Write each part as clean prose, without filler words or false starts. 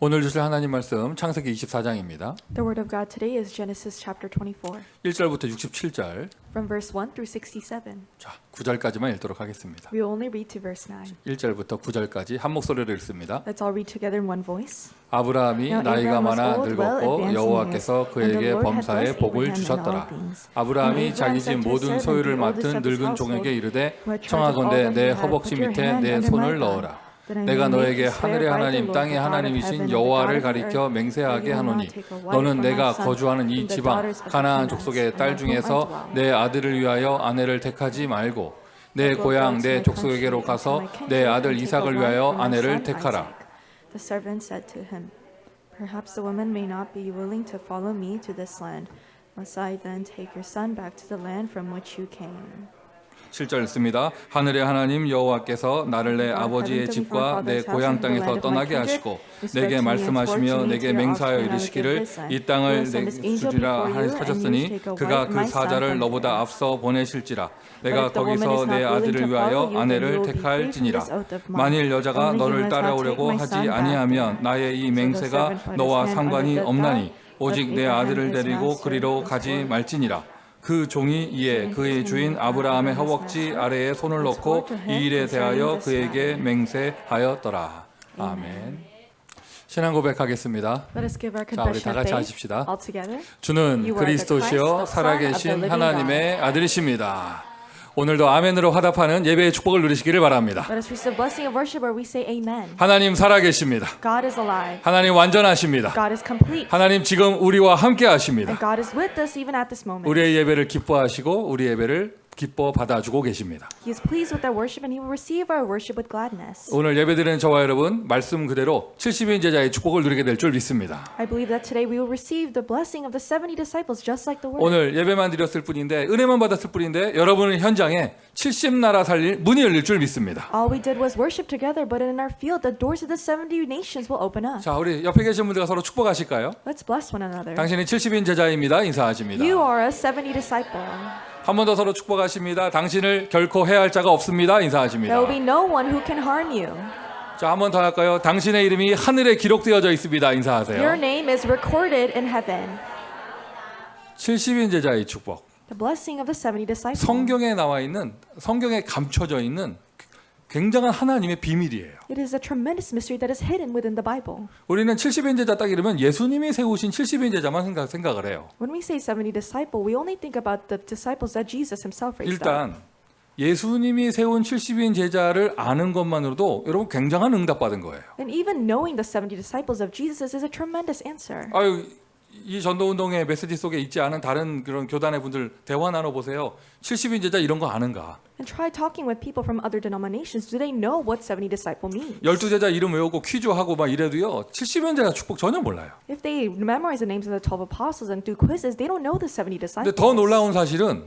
오늘 주실 하나님 말씀 창세기 24장입니다. The word of God today is Genesis chapter 24, 1절부터 67절. from verse 1 through 67. 자, 9절까지만 읽도록 하겠습니다. We will only read to verse 9. 1절부터 9절까지 한 목소리로 읽습니다. Let's all read together in one voice. 아브라함이 Now 나이가 Abraham was 많아 old, well 늙었고 advanced in 여호와께서 years, and 그에게 the Lord had 범사에 blessed 복을 Abraham in 주셨더라. all things. 아브라함이 And 자기 Abraham 집 said to his 모든 servant, 소유를 the oldest 맡은 of his 늙은 household, 종에게 이르되 who had charge of all 청하건대 that he 내 had, 허벅지 put your 밑에 hand 내 under 손을 my thigh, 넣어라. that I 내가 may 너에게 make swear 하늘의 by the 하나님 Lord, 땅의 the God of 하나님이신 heaven, and the 여호와를 God of 가리켜 earth, 맹세하게 that you will 하노니 not take a wife 너는 for 내가 my son 거주하는 이 from the 지방 daughters of the 가나안 Canaanites, 족속의 and 딸 of whom I 중에서 dwell. 내 아들을 위하여 아내를 택하지 말고 내 고향 내 족속에게로 가서 내 아들 이삭을 위하여 아내를 택하라. The servant said to him, Perhaps the woman may not be willing to follow me to this land. Must I then take your son back to the land from which you came? 7절 읽습니다. 하늘의 하나님 여호와께서 나를 내 아버지의 집과 내 고향 땅에서 떠나게 하시고 내게 말씀하시며 내게 맹세하여 이르시기를 이 땅을 내게 주리라 하셨으니 그가 그 사자를 너보다 앞서 보내실지라 내가 거기서 내 아들을 위하여 아내를 택할지니라. 만일 여자가 너를 따라오려고 하지 아니하면 나의 이 맹세가 너와 상관이 없나니 오직 내 아들을 데리고 그리로 가지 말지니라. 그 종이 이에 그의 주인 아브라함의 허벅지 아래에 손을 넣고 이 일에 대하여 그에게 맹세하였더라. 아멘. 신앙 고백하겠습니다. Let us give our 자, 우리 confession 다 of 같이 faith 하십시다. all together. 주는 그리스도시요 살아계신 하나님의 아들이십니다. 오늘도 아멘으로 화답하는 예배의 축복을 누리시기를 바랍니다. Let us receive the blessing of worship where we say amen. 하나님 살아계십니다. God is alive. 하나님 완전하십니다. God is complete. 하나님 지금 우리와 함께 하십니다. And God is with us even at this moment. 우리의 예배를 기뻐하시고 우리 예배를 기뻐 받아주고 계십니다. He is pleased with our worship and He will receive our worship with gladness. 오늘 예배드리는 저와 여러분 말씀 그대로 70인 제자의 축복을 누리게 될 줄 믿습니다. I believe that today we will receive the blessing of the 70 disciples just like the word. 오늘 예배만 드렸을 뿐인데 은혜만 받았을 뿐인데 여러분은 현장에 70나라 살릴 문이 열릴 줄 믿습니다. All we did was worship together, but in our field, the doors of the 70 nations will open up. 자, 우리 옆에 계신 분들과 서로 축복하실까요? Let's bless one another. 당신이 70인 제자입니다. 인사하십니다. You are a 70 disciple. 한 번 더 서로 축복하십니다. 당신을 결코 해할 자가 없습니다. 인사하십니다. There will be no one who can harm you. 자, 한 번 더 할까요? 당신의 이름이 하늘에 기록되어져 있습니다. Your 인사하세요. name is recorded in heaven. 70인 제자의 축복. The blessing of the 70 disciples. 성경에 나와 있는 성경에 감춰져 있는 굉장한 하나님의 비밀이에요. It is a tremendous mystery that is hidden within the Bible. 우리는 70인 제자 딱 이러면 예수님이 세우신 70인 제자만 생각을 해요. When we say 70 disciple, we only think about the disciples that Jesus himself raised up. 일단 예수님이 세운 70인 제자를 아는 것만으로도 여러분 굉장한 응답 받은 거예요. And even knowing the 70 disciples of Jesus is a tremendous answer. 아유, 이 전도운동의 메시지 속에 있지 않은 다른 그런 교단의 분들 대화 나눠 보세요. 70인 제자 이런 거 아는가? And try talking with people from other denominations. Do they know what 70 disciple means? 12제자 이름 외우고 퀴즈하고 막 이래도요. 70인 제자 축복 전혀 몰라요. If they memorize the names of the 12 apostles and do quizzes, they don't know the 70 근데 disciples. 더 놀라운 사실은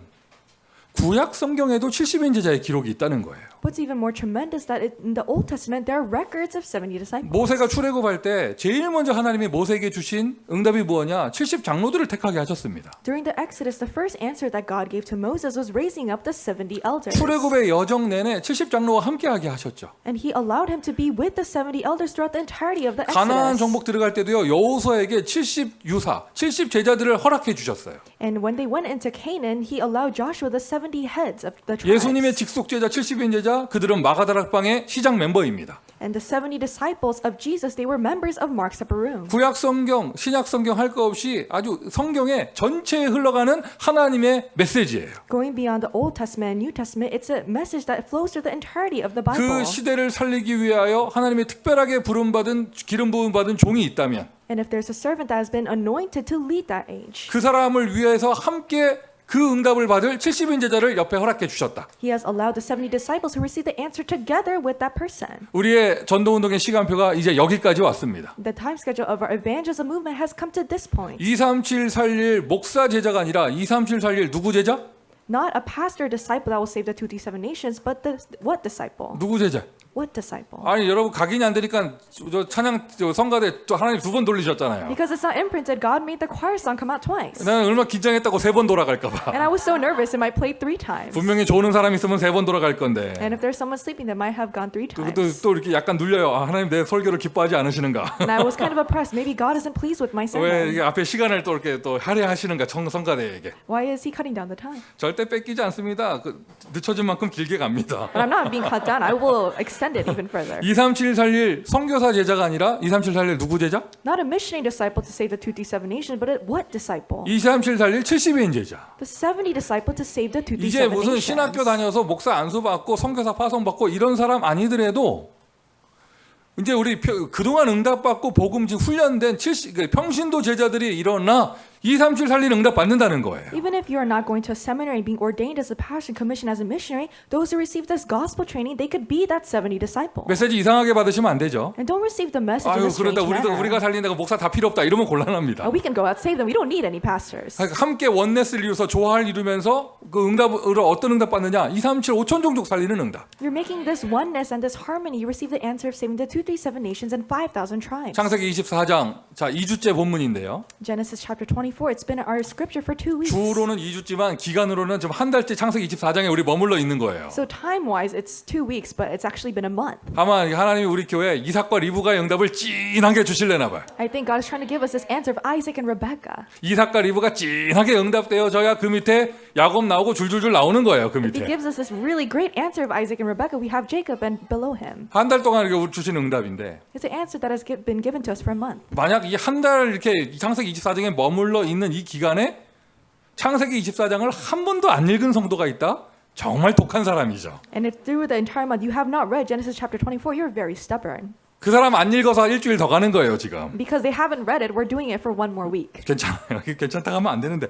구약 성경에도 70인 제자의 기록이 있다는 거예요. What's even more tremendous that in the Old Testament there are records of 70 disciples. 모세가 출애굽할 때 제일 먼저 하나님이 모세에게 주신 응답이 뭐냐? 70 장로들을 택하게 하셨습니다. During the Exodus, the first answer that God gave to Moses was raising up the 70 elders. 출애굽의 여정 내내 70 장로와 함께하게 하셨죠. And he allowed him to be with the 70 elders throughout the entirety of the 가나안 Exodus. 정복 들어갈 때도요. 여호수아에게 70 유사, 70 제자들을 허락해 주셨어요. And when they went into Canaan, he allowed Joshua the 70 heads of the tribes. 예수님의 직속 제자 70인 제자 그들은 마가다락방의 시작 멤버입니다. And the 70 disciples of Jesus, they were members of Mark's upper room. 구약 성경, 신약 성경 할 거 없이 아주 성경의 전체에 흘러가는 하나님의 메시지예요. Going beyond the Old Testament and New Testament, it's a message that flows through the entirety of the 그 Bible. 시대를 살리기 위하여 하나님의 특별하게 부름받은 기름 부음 받은 종이 있다면 And if there's a servant that has been anointed to lead that age, 그 사람을 위해서 함께 그 응답을 받을 70인 제자를 옆에 허락해 주셨다. he has allowed the 70 disciples who receive the answer together with that person. 우리의 전도운동의 시간표가 이제 여기까지 왔습니다. The time schedule of our evangelism movement has come to this point. 237 살릴 목사 제자가 아니라 237 살릴 누구 제자? Not a pastor disciple that will save the 237 nations, but the what disciple? 누구 제자? What disciple? 아니 여러분 각인이 안 되니까 저 찬양 성가대 또 하나님 2번 돌리셨잖아요. Because it's not imprinted, God made the choir song come out twice. 나는 얼마나 긴장했다고 3번 돌아갈까 봐. And I was so nervous it might play 3 times. 분명히 조는 사람이 있으면 3번 돌아갈 건데. And if there's someone sleeping, they might have gone 3 그것도 times. 또 이렇게 약간 눌려요. 아, 하나님 내 설교를 기뻐하지 않으시는가? And I was kind of oppressed. Maybe God isn't pleased with my 왜 이게 sermon. 앞에 시간을 또 이렇게 또 할애하시는가 성가대에게. Why is he cutting down the time? 절대 뺏기지 않습니다. 늦춰진 만큼 길게 갑니다. And I'm not being cut down. I will extend it even further. 23741 선교사 제자가 아니라 23741 누구 제자? Not a missionary disciple to save the 237 nations, but what disciple? 23741 70인 제자. The 70 disciple to save the 이제 237 무슨 nations. 신학교 다녀서 목사 안수 받고 선교사 파송 받고 이런 사람 아니더라도 이제 우리 그동안 응답받고 복음직 훈련된 평신도 제자들이 일어나 237 살린 응답 받는다는 거예요. Even if you are not going to a seminary and being ordained as a pastor, commissioned as a missionary, those who receive this gospel training, they could be that 70 disciple. 메시지 이상하게 받으시면 안 되죠. And don't receive the message 아유 in a strange 그러다 manner. 우리가 살린다고 목사 다 필요 없다 이러면 곤란합니다. We can go out save them. We don't need any pastors. 함께 원네스를 이루어서 조화를 이루면서 그 응답으로 어떤 응답 받느냐? 237 5천 종족 살리는 응답. You're making this oneness and this harmony. You receive the answer of saving the 237 nations and 5,000 tribes. 창세기 24장 자 2주째 본문인데요. Genesis chapter 24. It's been our scripture for 2 weeks. 주로는 2주지만 기간으로는 지금 한 달째 창세기 24장에 우리 머물러 있는 거예요. So time-wise, it's 2 weeks, but it's actually been a month. 아마 하나님이 우리 교회 이삭과 리브가의 응답을 진하게 주실래나 봐요. I think God is trying to give us this answer of Isaac and Rebecca. 이삭과 리브가 진하게 응답되어져야 그 밑에 야곱 나오고 줄줄줄 나오는 거예요. 그 If He 밑에. gives us this really great answer of Isaac and Rebecca, we have Jacob and below him. 한 달 동안 이렇게 주신 응답인데 It's an answer that has been given to us for a month. 만약 이 한 달 이렇게 창세기 24장에 머물러 있는 이 기간에 창세기 24장을 한 번도 안 읽은 성도가 있다? 정말 독한 사람이죠. And if through the entire month you have not read Genesis chapter 24, you're very stubborn. 그 사람 안 읽어서 일주일 더 가는 거예요 지금. Because they haven't read it, we're doing it for one more week. 괜찮아요. 괜찮다고 하면 안 되는데.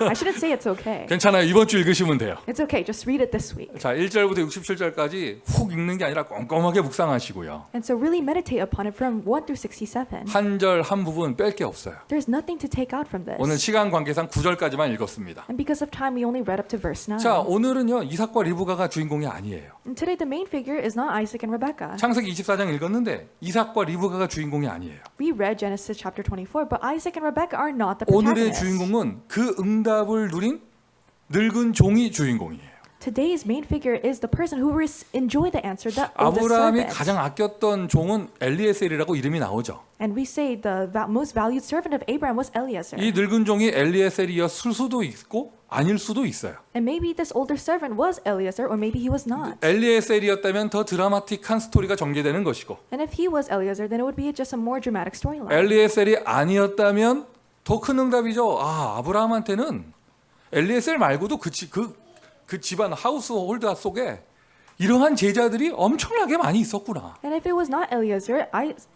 I shouldn't say it's okay. 괜찮아요. 이번 주 읽으시면 돼요. It's okay, just read it this week. 자, 1절부터 67절까지 훅 읽는 게 아니라 꼼꼼하게 묵상하시고요. And so really meditate upon it from 1 through 67. 한 절 한 부분 뺄 게 없어요. There's nothing to take out from this. 오늘 시간 관계상 9절까지만 읽었습니다. And because of time, we only read up to verse 9. 자, 오늘은요. 이삭과 리브가가 주인공이 아니에요. And today the main figure is not Isaac and Rebecca. 창세기 24장 읽었는데 이삭과 리브가가 주인공이 아니에요. We read Genesis chapter 24, but Isaac and Rebecca are not the 오늘의 protagonists. 주인공은 그 응답을 누린 늙은 종이 주인공이에요. Today's main figure is the person who enjoyed the answer, the oldest 아브라함이 servant. 가장 아꼈던 종은 엘리에셀이라고 이름이 나오죠. And we say the most valued servant of Abraham was Eliezer. 이 늙은 종이 엘리에셀이었을 수도 있고 아닐 수도 있어요. And maybe this older servant was Eliezer, or maybe he was not. 엘리에셀이었다면 더 드라마틱한 스토리가 전개되는 것이고 And if he was Eliezer, then it would be just a more dramatic storyline. 엘리에셀이 아니었다면 더 큰 응답이죠. 아, 아브라함한테는 엘리에셀 말고도 그 집안 하우스 홀드 속에 이러한 제자들이 엄청나게 많이 있었구나. And if it was not Eliezer,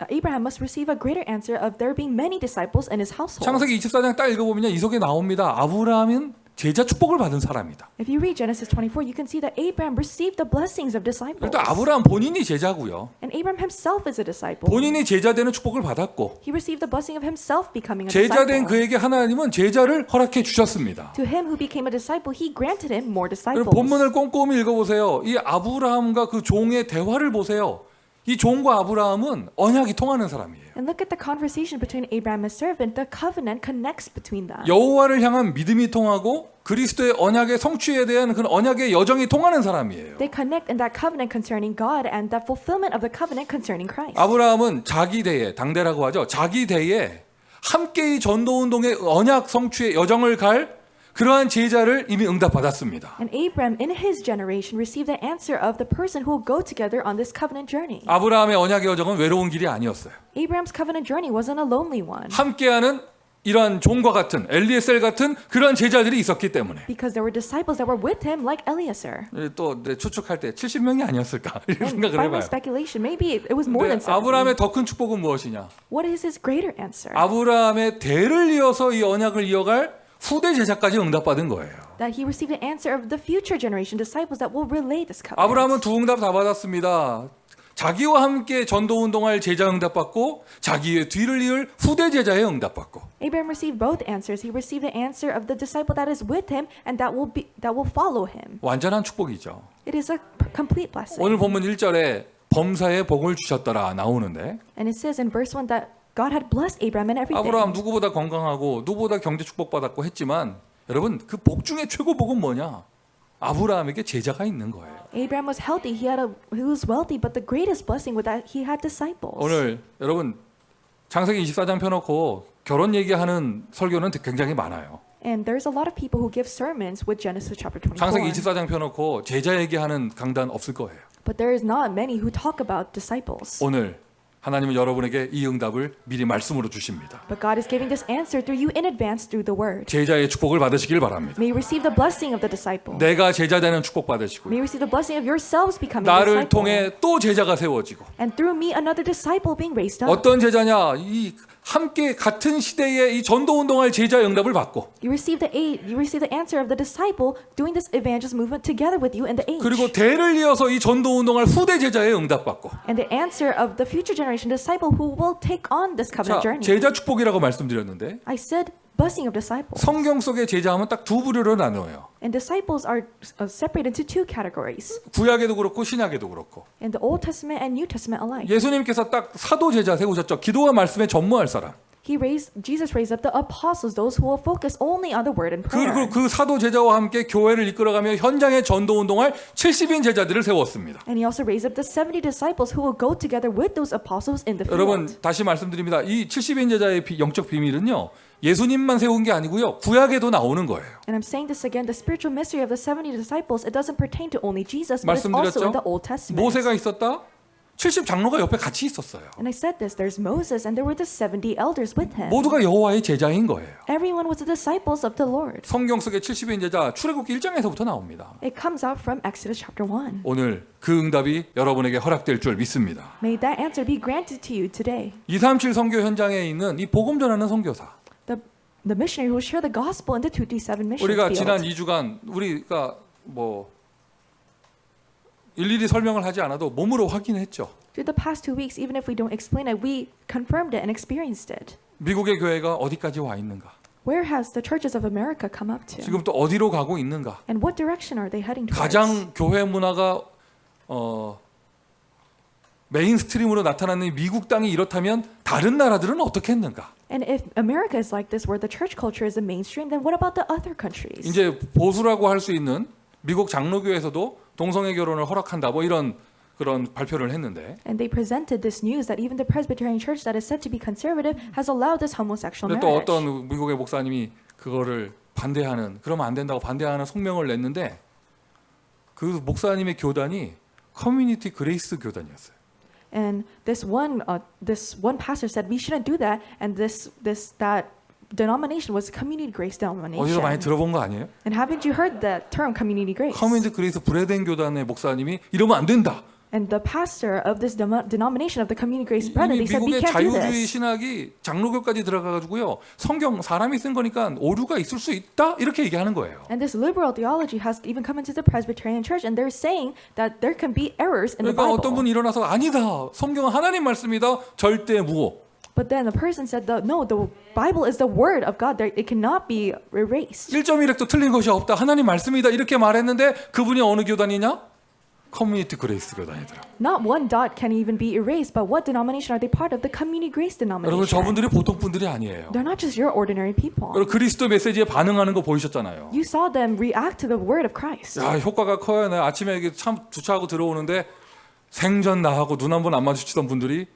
Abraham must receive a greater answer of there being many disciples in his household. 창세기 24장 딱 읽어보면 이 속에 나옵니다. 아브라함은 제자 축복을 받은 사람이다. If you read Genesis 24, you can see that Abraham received the blessings of disciples. 일단 아브라함 본인이 제자고요. And Abraham himself is a disciple. 본인이 제자 되는 축복을 받았고 He received the blessing of himself becoming a 제자 된 disciple. 그에게 하나님은 제자를 허락해 주셨습니다. To him who became a disciple, he granted him more 그리고 disciples. 본문을 꼼꼼히 읽어보세요. 이 아브라함과 그 종의 대화를 보세요. 이 종과 아브라함은 언약이 통하는 사람이에요. And look at the conversation between Abraham and his servant. The covenant connects between them. 여호와를 향한 믿음이 통하고 그리스도의 언약의 성취에 대한 그 언약의 여정이 통하는 사람이에요. They connect in that covenant concerning God and that fulfillment of the covenant concerning Christ. 아브라함은 자기 대에 당대라고 하죠. 자기 대에 함께이 전도운동의 언약 성취의 여정을 갈 그러한 제자를 이미 응답받았습니다. And Abraham in his generation received the answer of the person who will go together on this covenant journey. 아브라함의 언약의 여정은 외로운 길이 아니었어요. Abraham's covenant journey wasn't a lonely one. 함께하는 이러한 종과 같은 엘리에셀 같은 그러한 제자들이 있었기 때문에 Because there were disciples that were with him like Eliezer. 또 추측할 때 70명이 아니었을까 이런 And 생각을 by my 해봐요. speculation, maybe it was more than 근데 70. 아브라함의 더 큰 축복은 무엇이냐? What is his greater answer? 아브라함의 대를 이어서 이 언약을 이어갈 후대 제자까지 응답받은 거예요. That he received the answer of the future generation disciples that will relay this covenant. 아브라함은 두 응답 다 받았습니다. 자기와 함께 전도 운동할 제자 응답받고 자기의 뒤를 이을 후대 제자의 응답받고. Abraham received both answers. He received the answer of the disciple that is with him and that will follow him. 완전한 축복이죠. It is a complete blessing. 오늘 본문 1절에 범사에 복을 주셨더라 나오는데 And it says in verse 1 that God had blessed Abraham in everything. 아브라함 누구보다 건강하고 누구보다 경제 축복받았고 했지만 여러분 그 복 중에 최고 복은 뭐냐? 아브라함에게 제자가 있는 거예요. Abraham was healthy. He was wealthy, but the greatest blessing was that he had disciples. 오늘 여러분 창세기 24장 펴놓고 결혼 얘기하는 설교는 굉장히 많아요. And there's a lot of people who give sermons with Genesis chapter 24. 창세기 24장 펴놓고 제자 얘기하는 강단 없을 거예요. But there is not many who talk about disciples. 오늘 하나님은 여러분에게 이 응답을 미리 말씀으로 주십니다. But God is giving this answer through you in advance through the word. 제자의 축복을 받으시길 바랍니다. May you receive the blessing of the disciple. 내가 제자 되는 축복 받으시고 May you receive the blessing of yourselves becoming 나를 disciple. 통해 또 제자가 세워지고 And through me another disciple being raised up. 어떤 제자냐? 이 함께 같은 시대에 이 전도 운동할 제자의 응답을 받고 You receive the answer of the disciple doing this evangelist movement together with you in the age. 그리고 대를 이어서 이 전도 운동할 후대 제자의 응답 받고 And the answer of the future generation disciple who will take on this 자, covenant journey. 제자 축복이라고 말씀드렸는데 I said blessing of disciples. 성경 속의 제자하면 딱 두 부류로 나누어요. And disciples are separated into two categories. 구약에도 그렇고 신약에도 그렇고. In the Old Testament and New Testament alike. 예수님께서 딱 사도 제자 세우셨죠. 기도와 말씀에 전무할 사람. Jesus raised up the apostles, those who will focus only on the word and prayer. 그리고 그 사도 제자와 함께 교회를 이끌어가며 현장의 전도 운동할 70인 제자들을 세웠습니다. And he also raised up the 70 disciples who will go together with those apostles in the field. 여러분 다시 말씀드립니다. 이 70인 제자의 영적 비밀은요. 예수님만 세운 게 아니고요. 구약에도 나오는 거예요. And I'm saying this again, the spiritual mystery of the 70 disciples, it doesn't pertain to only Jesus, but it's also in the Old Testament. 모세가 있었다. 70 장로가 옆에 같이 있었어요. And I said this, there's Moses and there were the 70 elders with him. 모두가 여호와의 제자인 거예요. Everyone was the disciples of the Lord. 성경 속의 70인 제자 출애굽기 1장에서부터 나옵니다. It comes out from Exodus chapter 1. 오늘 그 응답이 여러분에게 허락될 줄 믿습니다. May that answer be granted to you today. 237 선교 현장에 있는 이 복음 전하는 선교사. The missionary who will share the gospel in the 237 mission 우리가 field. 지난 2주간 우리가 뭐 일일이 설명을 하지 않아도 몸으로 확인했죠. Through the past 2 weeks, even if we don't explain it, we confirmed it and experienced it. 미국의 교회가 어디까지 와 있는가? Where has the churches of America come up to? 지금 또 어디로 가고 있는가? And what direction are they heading towards? 가장 교회 문화가 메인스트림으로 나타나는 미국 땅이 이렇다면 다른 나라들은 어떻게 했는가? And if America is like this, where the church culture is the mainstream, then what about the other countries? 이제 보수라고 할 수 있는 미국 장로교에서도 동성애 결혼을 허락한다. 뭐 이런 그런 발표를 했는데. And they presented this news that even the Presbyterian Church that is said to be conservative has allowed this homosexual 근데 또 marriage. 어떤 미국의 목사님이 그거를 반대하는, 그러면 안 된다고 반대하는 성명을 냈는데 그 목사님의 교단이 커뮤니티 그레이스 교단이었어요. And this one pastor said we shouldn't do that, and that denomination was Community Grace denomination. 어디서 많이 들어본 거 아니에요? And haven't you heard the term Community Grace? 커뮤니티 그레이스 브레덴 교단의 목사님이 이러면 안 된다. And the pastor of this denomination of the Community Grace Brethren, 이미 they said we 미국의 can't do 자유주의 this. 신학이 장로교까지 들어가가지고요. 성경 사람이 쓴 거니까 오류가 있을 수 있다 이렇게 얘기하는 거예요. And this liberal theology has even come into the Presbyterian Church, and they're saying that there can be errors in the 그러니까 Bible. 어떤 분이 일어나서 아니다. 성경은 하나님 말씀이다. 절대 무호. But then the person said, no, the Bible is the word of God. It cannot be erased. 1.1획도 틀린 것이 없다. 하나님 말씀이다. 이렇게 말했는데 그분이 어느 교단이냐? 커뮤니티 그레이스 교단이더라. Not one dot can even be erased, but what denomination are they part of? The Community Grace 여러분 denomination. 저분들이 보통 분들이 아니에요. They're not just your ordinary people. 여러분 그리스도 메시지에 반응하는 거 보이셨잖아요. You saw them react to the word of Christ. 야 효과가 커요. 나 아침에 이게 참 주차하고 들어오는데 생전 나하고 눈 한 번 안 마주치던 분들이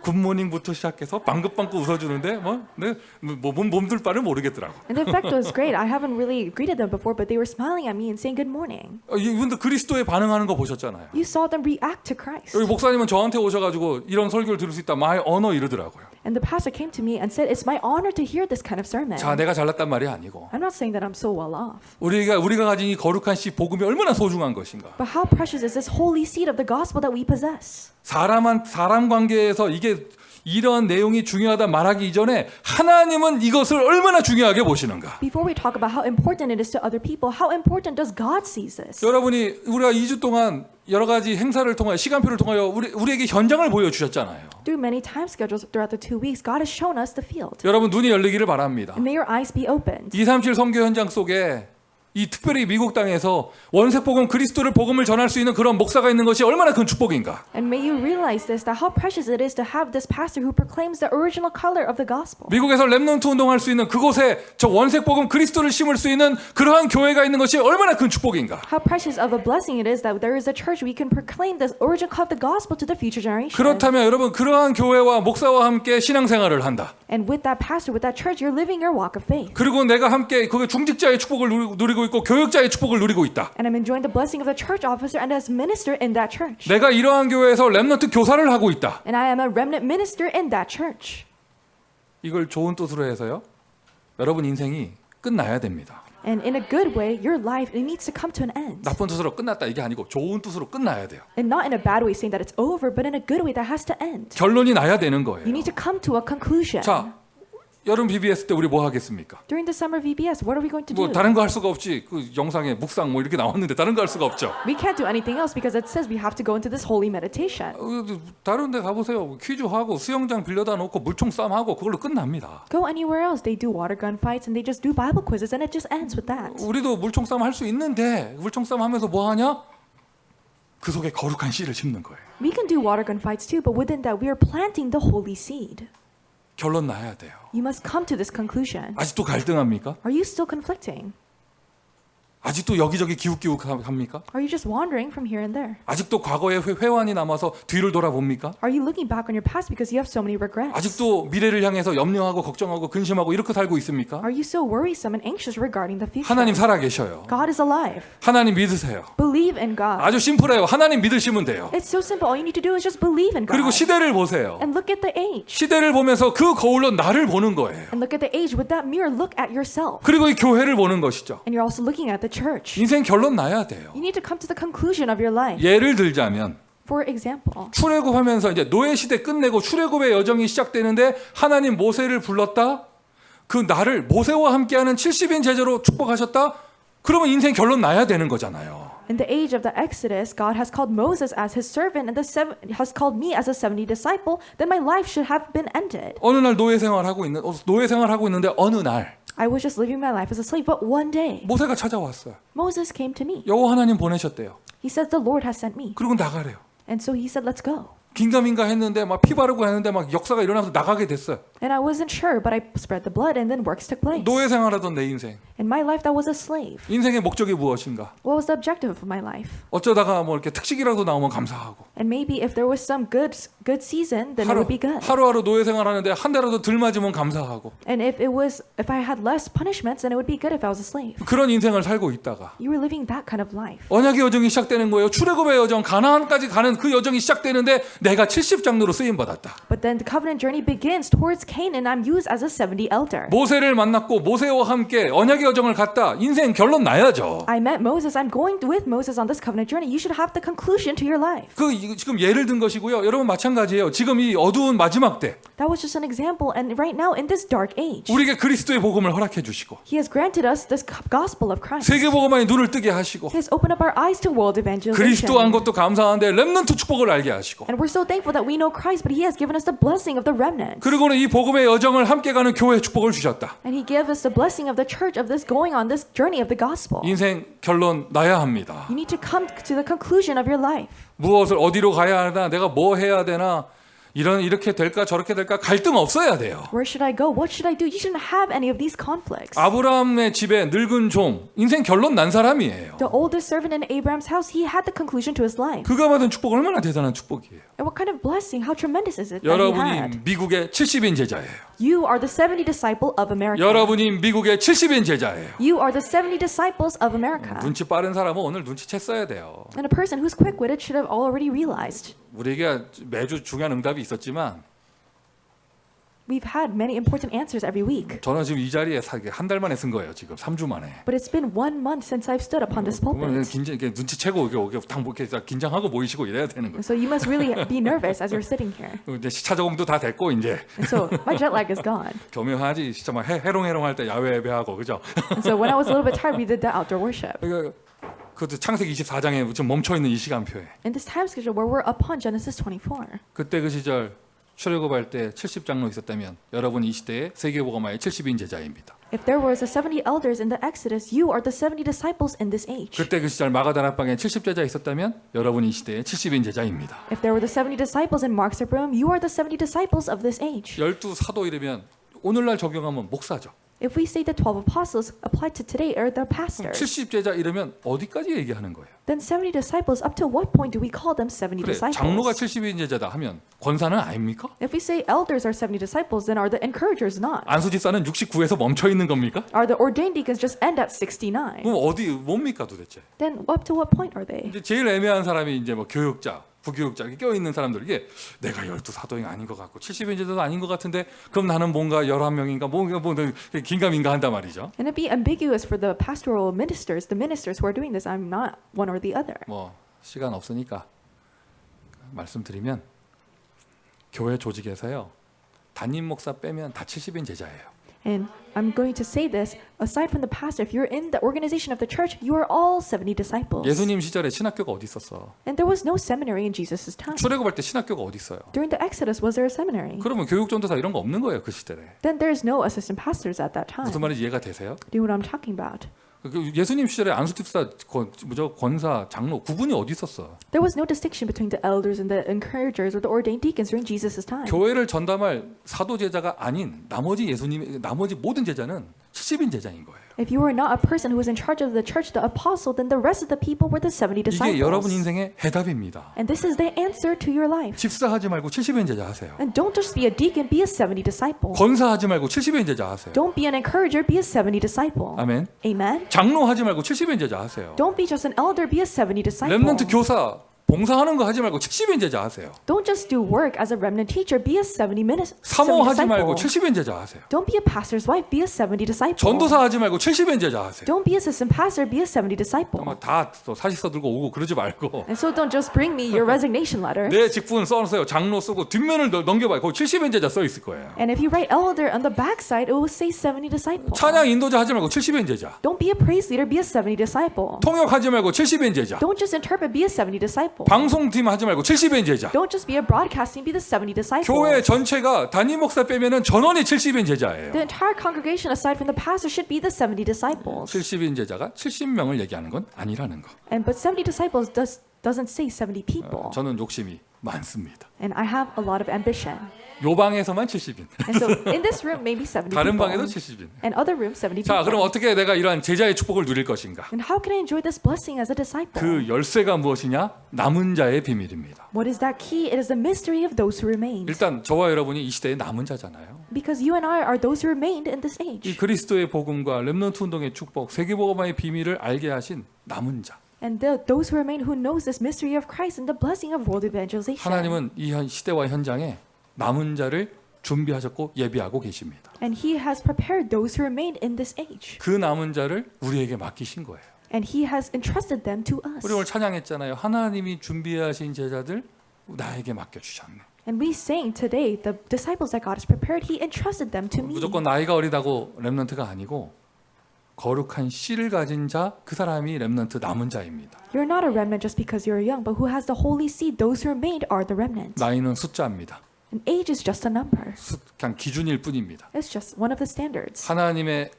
굿모닝부터 시작해서 방긋방긋 웃어주는데 몸둘 바를 모르겠더라고. And the effect was great. I haven't really greeted them before, but they were smiling at me and saying good morning. 이분들 그리스도에 반응하는 거 보셨잖아요. You saw them react to Christ. 여기 목사님은 저한테 오셔가지고 이런 설교를 들을 수 있다. my honor 이러더라고요. And the pastor came to me and said, it's my honor to hear this kind of sermon. 자, 내가 잘났단 말이 아니고 I'm not saying that I'm so well off. 우리가 가진 이 거룩한 씨 복음이 얼마나 소중한 것인가. But how precious is this holy seed of the gospel that we possess? 사람 관계에서 이게 이런 내용이 중요하다 말하기 이전에 하나님은 이것을 얼마나 중요하게 보시는가. Before we talk about how important it is to other people, how important does God see this? 여러분이 우리가 2주 동안 여러 가지 행사를 통하여 시간표를 통하여 우리에게 현장을 보여주셨잖아요. Through many time schedules throughout the 2 weeks, God has shown us the field. 여러분 눈이 열리기를 바랍니다. And may your eyes be opened. 237 선교 현장 속에 이 특별히 미국 땅에서 원색 복음 그리스도를 복음을 전할 수 있는 그런 목사가 있는 것이 얼마나 큰 축복인가. And may you realize this, that how precious it is to have this pastor who proclaims the original color of the gospel. 미국에서 렘넌트 운동할 수 있는 그곳에 저 원색 복음 그리스도를 심을 수 있는 그러한 교회가 있는 것이 얼마나 큰 축복인가. How precious of a blessing it is that there is a church we can proclaim the original color of the gospel to the future generation. 그렇다면 여러분 그러한 교회와 목사와 함께 신앙생활을 한다. And with that pastor, with that church, you're living your walk of faith. 그리고 내가 함께 거기 중직자의 축복을 누리고 있고 교역자의 축복을 누리고 있다. And I'm enjoying the blessing of the church officer and as minister in that church. 내가 이러한 교회에서 렘넌트 교사를 하고 있다. And I am a remnant minister in that church. 이걸 좋은 뜻으로 해서요. 여러분 인생이 끝나야 됩니다. And in a good way, your life, it needs to come to an end. 나쁜 뜻으로 끝났다 이게 아니고 좋은 뜻으로 끝나야 돼요. And not in a bad way saying that it's over, but in a good way that has to end. 결론이 나야 되는 거예요. You need to come to a conclusion. 자, 여름 BBS 때 우리 뭐 하겠습니까? During the summer VBS, what are we going to 뭐 do? 다른 거 할 수가 없지. 그 영상에 묵상 뭐 이렇게 나왔는데 다른 거 할 수가 없죠. We can't do anything else because it says we have to go into this holy meditation. 다른 데 가보세요. 퀴즈 하고 수영장 빌려다 놓고 물총 싸움 하고 그걸로 끝납니다. Go anywhere else. They do water gun fights and they just do Bible quizzes and it just ends with that. 우리도 물총 싸움 할 수 있는데 물총 싸움 하면서 뭐 하냐? 그 속에 거룩한 씨를 심는 거예요. We can do water gun fights too, but within that we are planting the holy seed. 결론 나야 돼요. You must come to this conclusion. 아직도 갈등합니까? Are you still conflicting? 아직도 여기저기 기웃기웃합니까? Are you just wandering from here and there? 아직도 과거의 회환이 남아서 뒤를 돌아봅니까? Are you looking back on your past because you have so many regrets? 아직도 미래를 향해서 염려하고 걱정하고 근심하고 이렇게 살고 있습니까? Are you so worrisome and anxious regarding the future? 하나님 살아계셔요. God is alive. 하나님 믿으세요. Believe in God. 아주 심플해요. 하나님 믿으시면 돼요. It's so simple. All you need to do is just believe in God. 그리고 시대를 보세요. And look at the age. 시대를 보면서 그 거울로 나를 보는 거예요. And look at the age. With that mirror, look at yourself. 그리고 이 교회를 보는 것이죠. And you're also looking at the church. 인생 결론 나야 돼요. You need to come to the conclusion of your life. 예를 들자면 For example, 출애굽하면서 이제 노예 시대 끝내고 출애굽의 여정이 시작되는데 하나님 모세를 불렀다. 그 나를 모세와 함께하는 70인 제자로 축복하셨다. 그러면 인생 결론 나야 되는 거잖아요. in the age of the Exodus, God has called Moses as his servant and has called me as a 70 disciple. Then my life should have been ended. 어느 날 노예 생활하고 있는데 어느 날 I was just living my life as a slave, but one day 모세가 찾아왔어요. Moses came to me. 여호와 하나님 보내셨대요. He said, "The Lord has sent me," 그리고 나가래요. and so he said, "Let's go." 긴가민가 했는데 막 피 바르고 했는데 막 역사가 일어나서 나가게 됐어요. And I wasn't sure, but I spread the blood, and then works took place. 노예 생활하던 내 인생. In my life, that was a slave. 인생의 목적이 무엇인가? What was the objective of my life? 어쩌다가 뭐 이렇게 특식이라도 나오면 감사하고. And maybe if there was some good season, then it would be good. 하루하루 노예 생활하는데 한 대라도 덜 맞으면 감사하고. And if I had less punishments, then it would be good if I was a slave. 그런 인생을 살고 있다가 You were living that kind of life. 언약의 여정이 시작되는 거예요. 출애굽의 여정, 가나안까지 가는 그 여정이 시작되는데 내가 70장로로 쓰임 받았다. But then the covenant journey begins towards Canaan. I'm used as a 70 elder. 모세를 만났고 모세와 함께 언약의 여정을 갔다. 인생 결론 나야죠. I met Moses. I'm going with Moses on this covenant journey. You should have the conclusion to your life. 지금 예를 든 것이고요. 여러분 마찬가지예요. 지금 이 어두운 마지막 때 That was just an example. And right now in this dark age, 우리에게 그리스도의 복음을 허락해 주시고 He has granted us this gospel of Christ. 세계복음화에 눈을 뜨게 하시고 He has opened up our eyes to world evangelization. 그리스도 한 것도 감사한데 렘넌트 축복을 알게 하시고 And we're so thankful that we know Christ, but He has given us the blessing of the remnant. 그리고는 이 복음의 여정을 함께 가는 교회의 축복을 주셨다. And He gave us the blessing of the church of this going on this journey of the gospel. 인생 결론 나야 합니다. You need to come to the conclusion of your life. 무엇을 어디로 가야 하나 내가 뭐 해야 되나 이렇게 될까 저렇게 될까 갈등 없어야 돼요. Where should I go? What should I do? You shouldn't have any of these conflicts. 아브라함의 집에 늙은 종 인생 결론 난 사람이에요. The oldest servant in Abraham's house, he had the conclusion to his life. 그가 받은 축복 얼마나 대단한 축복이에요. And what kind of blessing? How tremendous is it that he had? 여러분이 미국의 70인 제자예요. You are the 70 disciple of America. 여러분이 미국의 70인 제자예요. You are the 70 disciples of America. 눈치 빠른 사람은 오늘 눈치챘어야 돼요. And a person who's quick-witted should have already realized. 우리에게 매주 중요한 응답이 있었지만 We've had many important answers every week. 저는 지금 이 자리에 한 달 만에 쓴 거예요. 지금 3주 만에. But it's been 1 month since I've stood upon this 그러면 pulpit. 이렇게 눈치채고 이렇게 긴장하고 모이시고 이래야 되는 거예요. So you must really be nervous as you're sitting here. 이제 시차 적응도 다 됐고 이제 And so my jet lag is gone. 교묘하지 진짜 막 해롱해롱 할 때 야외 예배하고 그죠? And so when I was a little bit tired, we did the outdoor worship. 그것도 창세기 24장에 지금 멈춰 있는 이 시간표에. In this time schedule where we're upon Genesis 24. 그때 그 시절 출애굽할 때 70장로 있었다면 여러분 이 시대에 세계복음화의 70인 제자입니다. If there was a 70 elders in the Exodus, you are the 70 disciples in this age. 그때 그 시절 마가다락방에 70제자 있었다면 여러분이 이 시대에 70인 제자입니다. If there were the 70 disciples in Mark's upper room, you are the 70 disciples of this age. 12 사도 이르면 오늘날 적용하면 목사죠. If we say the 12 apostles applied to today are the pastors, 70제자 이르면 어디까지 얘기하는 거예요? then 70 disciples, up to what point do we call them 70 그래, 장로가 disciples? 70인 제자다 하면 권사는 아닙니까? If we say elders are 70 disciples, then are the encouragers not? 안수집사는 69에서 멈춰 있는 겁니까? Are the ordained deacons just end at 69? 그럼 어디 뭡니까 도대체? Then up to what point are they? 이제 제일 애매한 사람이 이제 뭐 교육자, 부교육자 이렇게 껴 있는 사람들에게 내가 12 사도ing 아닌 것 같고 70인 제자도 아닌 것 같은데 그럼 나는 뭔가 11명인가 뭔가 뭐 긴가민가 한단 말이죠. And it'd be ambiguous for the pastoral ministers, the ministers who are doing this. I'm not one or the other. 뭐 시간 없으니까 말씀드리면 교회 조직에서요 담임 목사 빼면 다 70인 제자예요. And I'm going to say this, aside from the pastor, if you're in the organization of the church, you are all 70 disciples. 예수님 시절에 신학교가 어디 있었어? And there was no seminary in Jesus' time. 출애굽할 때 신학교가 어디 있어요? During the Exodus, was there a seminary? 그러면 교육 전도사 이런 거 없는 거예요 그 시대에. Then there's no assistant pastors at that time. 무슨 말인지 이해가 되세요? Do you know what I'm talking about? 예수님 시절에 안수집사, 권사, 장로 구분이 어디 있었어? There was no distinction between the elders and the encouragers or the ordained deacons during Jesus' time. 교회를 전담할 사도 제자가 아닌 나머지 모든 제자는 70인 제자인 거예요. If you were not a person who was in charge of the church, the apostle, then the rest of the people were the 70 이게 여러분 disciples. 인생의 해답입니다. And this is the answer to your life. 집사하지 말고 70인 제자 하세요. And don't just be a deacon, be a 70 disciple. 권사하지 말고 70인 제자 하세요. Don't be an encourager, be a 70 disciple. 아멘. Amen. 장로하지 말고 70인 제자 하세요. Don't be just an elder, be a 70 disciple. 렘넌트 교사 봉사하는 거 하지 말고 70인 제자 하세요. Don't just do work as a remnant teacher, be a 70 사모하지 말고 disciple. 70인 제자 하세요. Don't be a pastor's wife, be a 70 disciple. 전도사 하지 말고 70인 제자 하세요. Don't be assistant pastor, be a 70 disciple. 다또 사직서 들고 오고 그러지 말고 And so don't just bring me your resignation letter. 내 직분 써놓으세요. 장로 쓰고 뒷면을 넘겨봐요. 거기 70인 제자 써 있을 거예요. And if you write elder on the backside, it will say 70 disciple. 찬양 인도자 하지 말고 70인 제자. Don't be a praise leader, be a 70 disciple. 통역하지 말고 70인 제자. Don't just interpret, be a 70 disciple. 방송팀 하지 말고 70인 제자. Don't just be a broadcasting, be the 70 disciple. 교회 전체가 담임 목사 빼면은 전원이 70인 제자예요. The entire congregation, aside from the pastor, should be the 70 disciples. 70인 제자가 70명을 얘기하는 건 아니라는 거. And but 70 disciples doesn't say 70 people. 저는 욕심이 많습니다. And I have a lot of ambition. 요 방에서만 70인. And so in this room, maybe 70 다른 people. 방에도 70인. And other rooms, 70 자, 그럼 people. 어떻게 내가 이러한 제자의 축복을 누릴 것인가? And how can I enjoy this blessing as a disciple? 그 열쇠가 무엇이냐? 남은 자의 비밀입니다. What is that key? It is the mystery of those who remained. 일단 저와 여러분이 이 시대의 남은 자잖아요. Because you and I are those who remained in this 이 age. 그리스도의 복음과 렘넌트 운동의 축복, 세계복음화의 비밀을 알게 하신 남은 자. And those who remain who knows this mystery of Christ and the blessing of world evangelization. 하나님은 이 시대와 현장에 남은 자를 준비하셨고 예비하고 계십니다. And He has prepared those who remained in this age. 그 남은 자를 우리에게 맡기신 거예요. And He has entrusted them to us. 우리 오늘 찬양했잖아요. 하나님이 준비하신 제자들 나에게 맡겨주셨네. And we sang today, the disciples that God has prepared, He entrusted them to me. 무조건 나이가 어리다고 렘넌트가 아니고 거룩한 씨를 가진 자, 그 사람이 렘넌트 남은 자입니다. You're not a remnant just because you're young, but who has the holy seed, those who remained are the remnant. 나이는 숫자입니다. And age is just a number. 그냥 기준일 뿐입니다. It's just one of the standards. 하나님의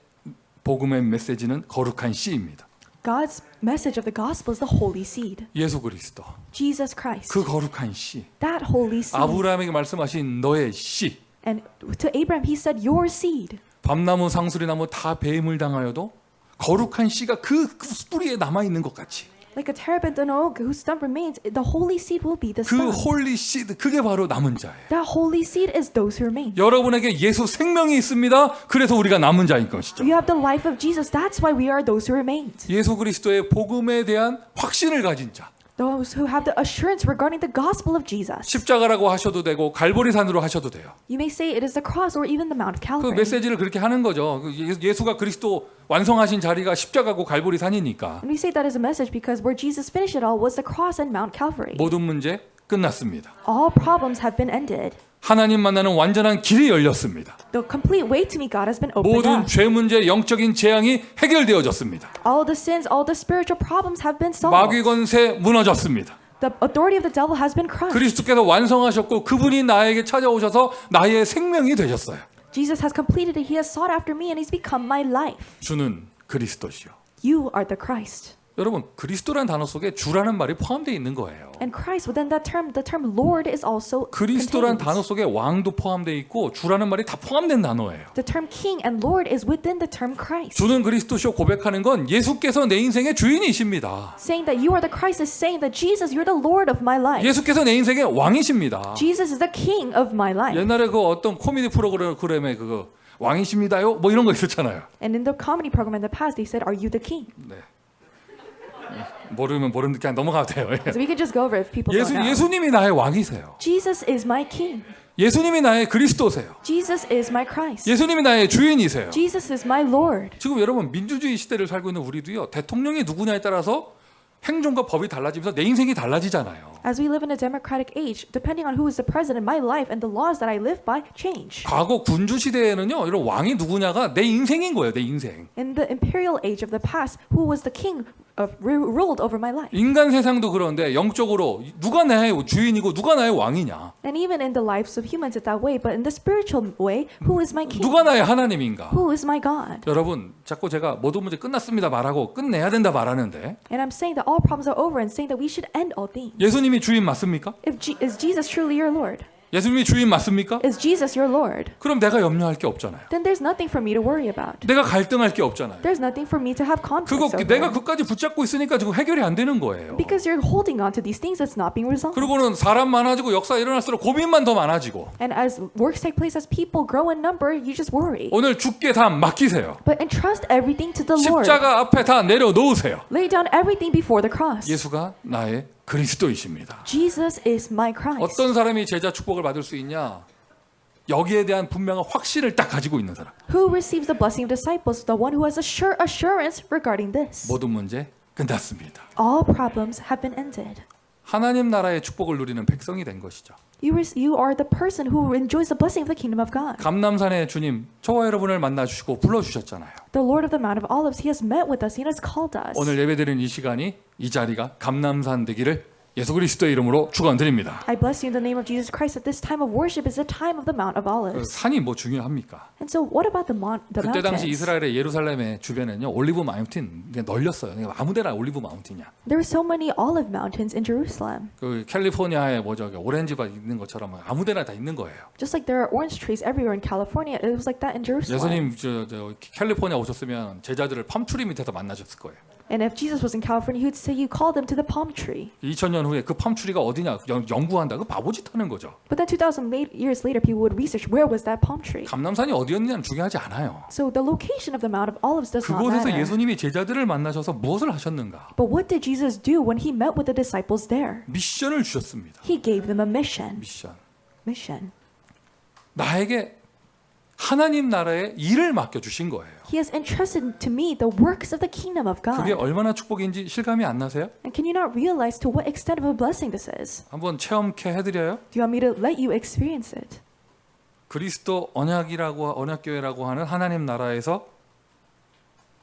복음의 메시지는 거룩한 씨입니다. God's message of the gospel is the holy seed. 예수 그리스도. Jesus Christ. 그 거룩한 씨. That holy seed. 아브라함에게 말씀하신 너의 씨. And to Abraham he said, your seed. 밤나무 상수리나무 다 배임을 당하여도 거룩한 씨가 그 뿌리에 남아 있는 것 같이. Like a terebinth and oak whose stump remains, the holy seed will be the 그 stump. 홀리 씨드 그게 바로 남은 자예요. That holy seed is those who remain. 여러분에게 예수 생명이 있습니다. 그래서 우리가 남은 자인 것이죠. You have the life of Jesus. That's why we are those who remained. 예수 그리스도의 복음에 대한 확신을 가진 자. Those who have the assurance regarding the gospel of Jesus. 십자가라고 하셔도 되고 갈보리산으로 하셔도 돼요. You may say it is the cross or even the Mount of 그 Calvary. 메시지를 그렇게 하는 거죠. 예수가 그리스도 완성하신 자리가 십자가고 갈보리산이니까. And we say that as a message because where Jesus finished it all was the cross and Mount Calvary. 모든 문제 끝났습니다. All problems have been ended. 하나님 만나는 완전한 길이 열렸습니다. The complete way to meet God has been opened 모든 up. 죄 문제, 영적인 재앙이 해결되어졌습니다. All the sins, all the spiritual problems have been solved. 마귀 권세 무너졌습니다. The authority of the devil has been crushed. 그리스도께서 완성하셨고 그분이 나에게 찾아오셔서 나의 생명이 되셨어요. Jesus has completed it. He has sought after me and he's become my life. 주는 그리스도시요. You are the Christ. 여러분 그리스도라는 단어 속에 주라는 말이 포함되어 있는 거예요. And Christ, within that term, the term Lord is also 그리스도라는 contained. 단어 속에 왕도 포함되어 있고 주라는 말이 다 포함된 단어예요. The term King and Lord is within the term Christ. 주는 그리스도시요 고백하는 건 예수께서 내 인생의 주인이십니다. Saying that you are the Christ is saying that Jesus, you're the Lord of my life. 예수께서 내 인생의 왕이십니다. Jesus is the King of my life. 옛날에 그 어떤 코미디 프로그램에 그거 왕이십니다요? 뭐 이런 거 있었잖아요. And in the comedy program in the past, they said, "Are you the King?" 네. 모르면 모르는 그냥 넘어가도 돼요. So we can just go over it if people don't know. 예수님이 나의 왕이세요. Jesus is my King. 예수님이 나의 그리스도세요. Jesus is my Christ. 예수님이 나의 주인이세요. Jesus is my Lord. 지금 여러분 민주주의 시대를 살고 있는 우리도요. 대통령이 누구냐에 따라서 행정과 법이 달라지면서 내 인생이 달라지잖아요. As we live in a democratic age, depending on who is the president, my life and the laws that I live by change. 과거 군주 시대에는요. 이런 왕이 누구냐가 내 인생인 거예요. 내 인생. In the imperial age of the past, who was the king ruled over my life? 인간 세상도 그런데 영적으로 누가 나의 주인이고 누가 나의 왕이냐? And even in the lives of humans it's that way, but in the spiritual way, who is my king? 누가 나의 하나님인가? Who is my God? 여러분, 자꾸 제가 모든 문제 끝났습니다 말하고 끝내야 된다 말하는데 And I'm saying that all problems are over and saying that we should end all things. 예수님이 주인 맞습니까? Is Jesus truly your Lord? 예수님이 주인 맞습니까? Is Jesus your Lord? 그럼 내가 염려할 게 없잖아요. Then there's nothing for me to worry about. 내가 갈등할 게 없잖아요. There's nothing for me to have 그거 conflicts over. 내가 그까지 붙잡고 있으니까 지금 해결이 안 되는 거예요. Because you're holding on to these things that's not being resolved. 그리고는 사람 많아지고 역사 일어날수록 고민만 더 많아지고 And as works take place, as people grow in number, you just worry. 오늘 주께 다 맡기세요. But entrust everything to the Lord. 십자가 앞에 다 내려놓으세요. Lay down everything before the cross. 예수가 나의 그리스도이십니다. Jesus is my Christ. 어떤 사람이 제자 축복을 받을 수 있냐? 여기에 대한 분명한 확신을 딱 가지고 있는 사람. Who receives the blessing of disciples? The one who has a sure assurance regarding this. 모든 문제 끝났습니다. All problems have been ended. 하나님 나라의 축복을 누리는 백성이 된 것이죠. You are the person who enjoys the blessing of the kingdom of God. 감람산의 주님, 저와 여러분을 만나 주시고 불러 주셨잖아요. The Lord of the Mount of Olives, He has met with us. He has called us. 오늘 예배드리는 이 시간이 이 자리가 감람산 되기를 예수 그리스도의 이름으로 축원드립니다. I bless you in the name of Jesus Christ that this time of worship is the time of the Mount of Olives. 산이 뭐 중요합니까? And so what about the 그때 당시 mountains? 이스라엘의 예루살렘의 주변에는요 올리브 마운틴 널렸어요. 아무데나 올리브 마운틴이야. There were so many olive mountains in Jerusalem. 그 캘리포니아에 뭐 저기 오렌지밭 있는 것처럼 아무데나 다 있는 거예요. Just like there are orange trees everywhere in California, it was like that in Jerusalem. 예수님 저 캘리포니아 오셨으면 제자들을 팜트리 밑에서 만나셨을 거예요. And if Jesus was in California, He would say, "You call them to the palm tree." 2000년 후에 그 팜트리가 어디냐 연구한다. 그 바보짓 하는 거죠. But then 2,000 years later, people would research where was that palm tree. 감람산이 어디였느냐는 중요하지 않아요. So the location of the Mount of Olives does not 그곳에서 matter. 예수님이 제자들을 만나셔서 무엇을 하셨는가? But what did Jesus do when He met with the disciples there? 미션을 주셨습니다. He gave them a mission. 미션. 나에게 하나님 나라의 일을 맡겨 주신 거예요. He has entrusted to me the works of the kingdom of God. 그게 얼마나 축복인지 실감이 안 나세요? And can you not realize to what extent of a blessing this is? 한번 체험케 해드려요? Do you want me to let you experience it? 그리스도 언약교회라고 하는 하나님 나라에서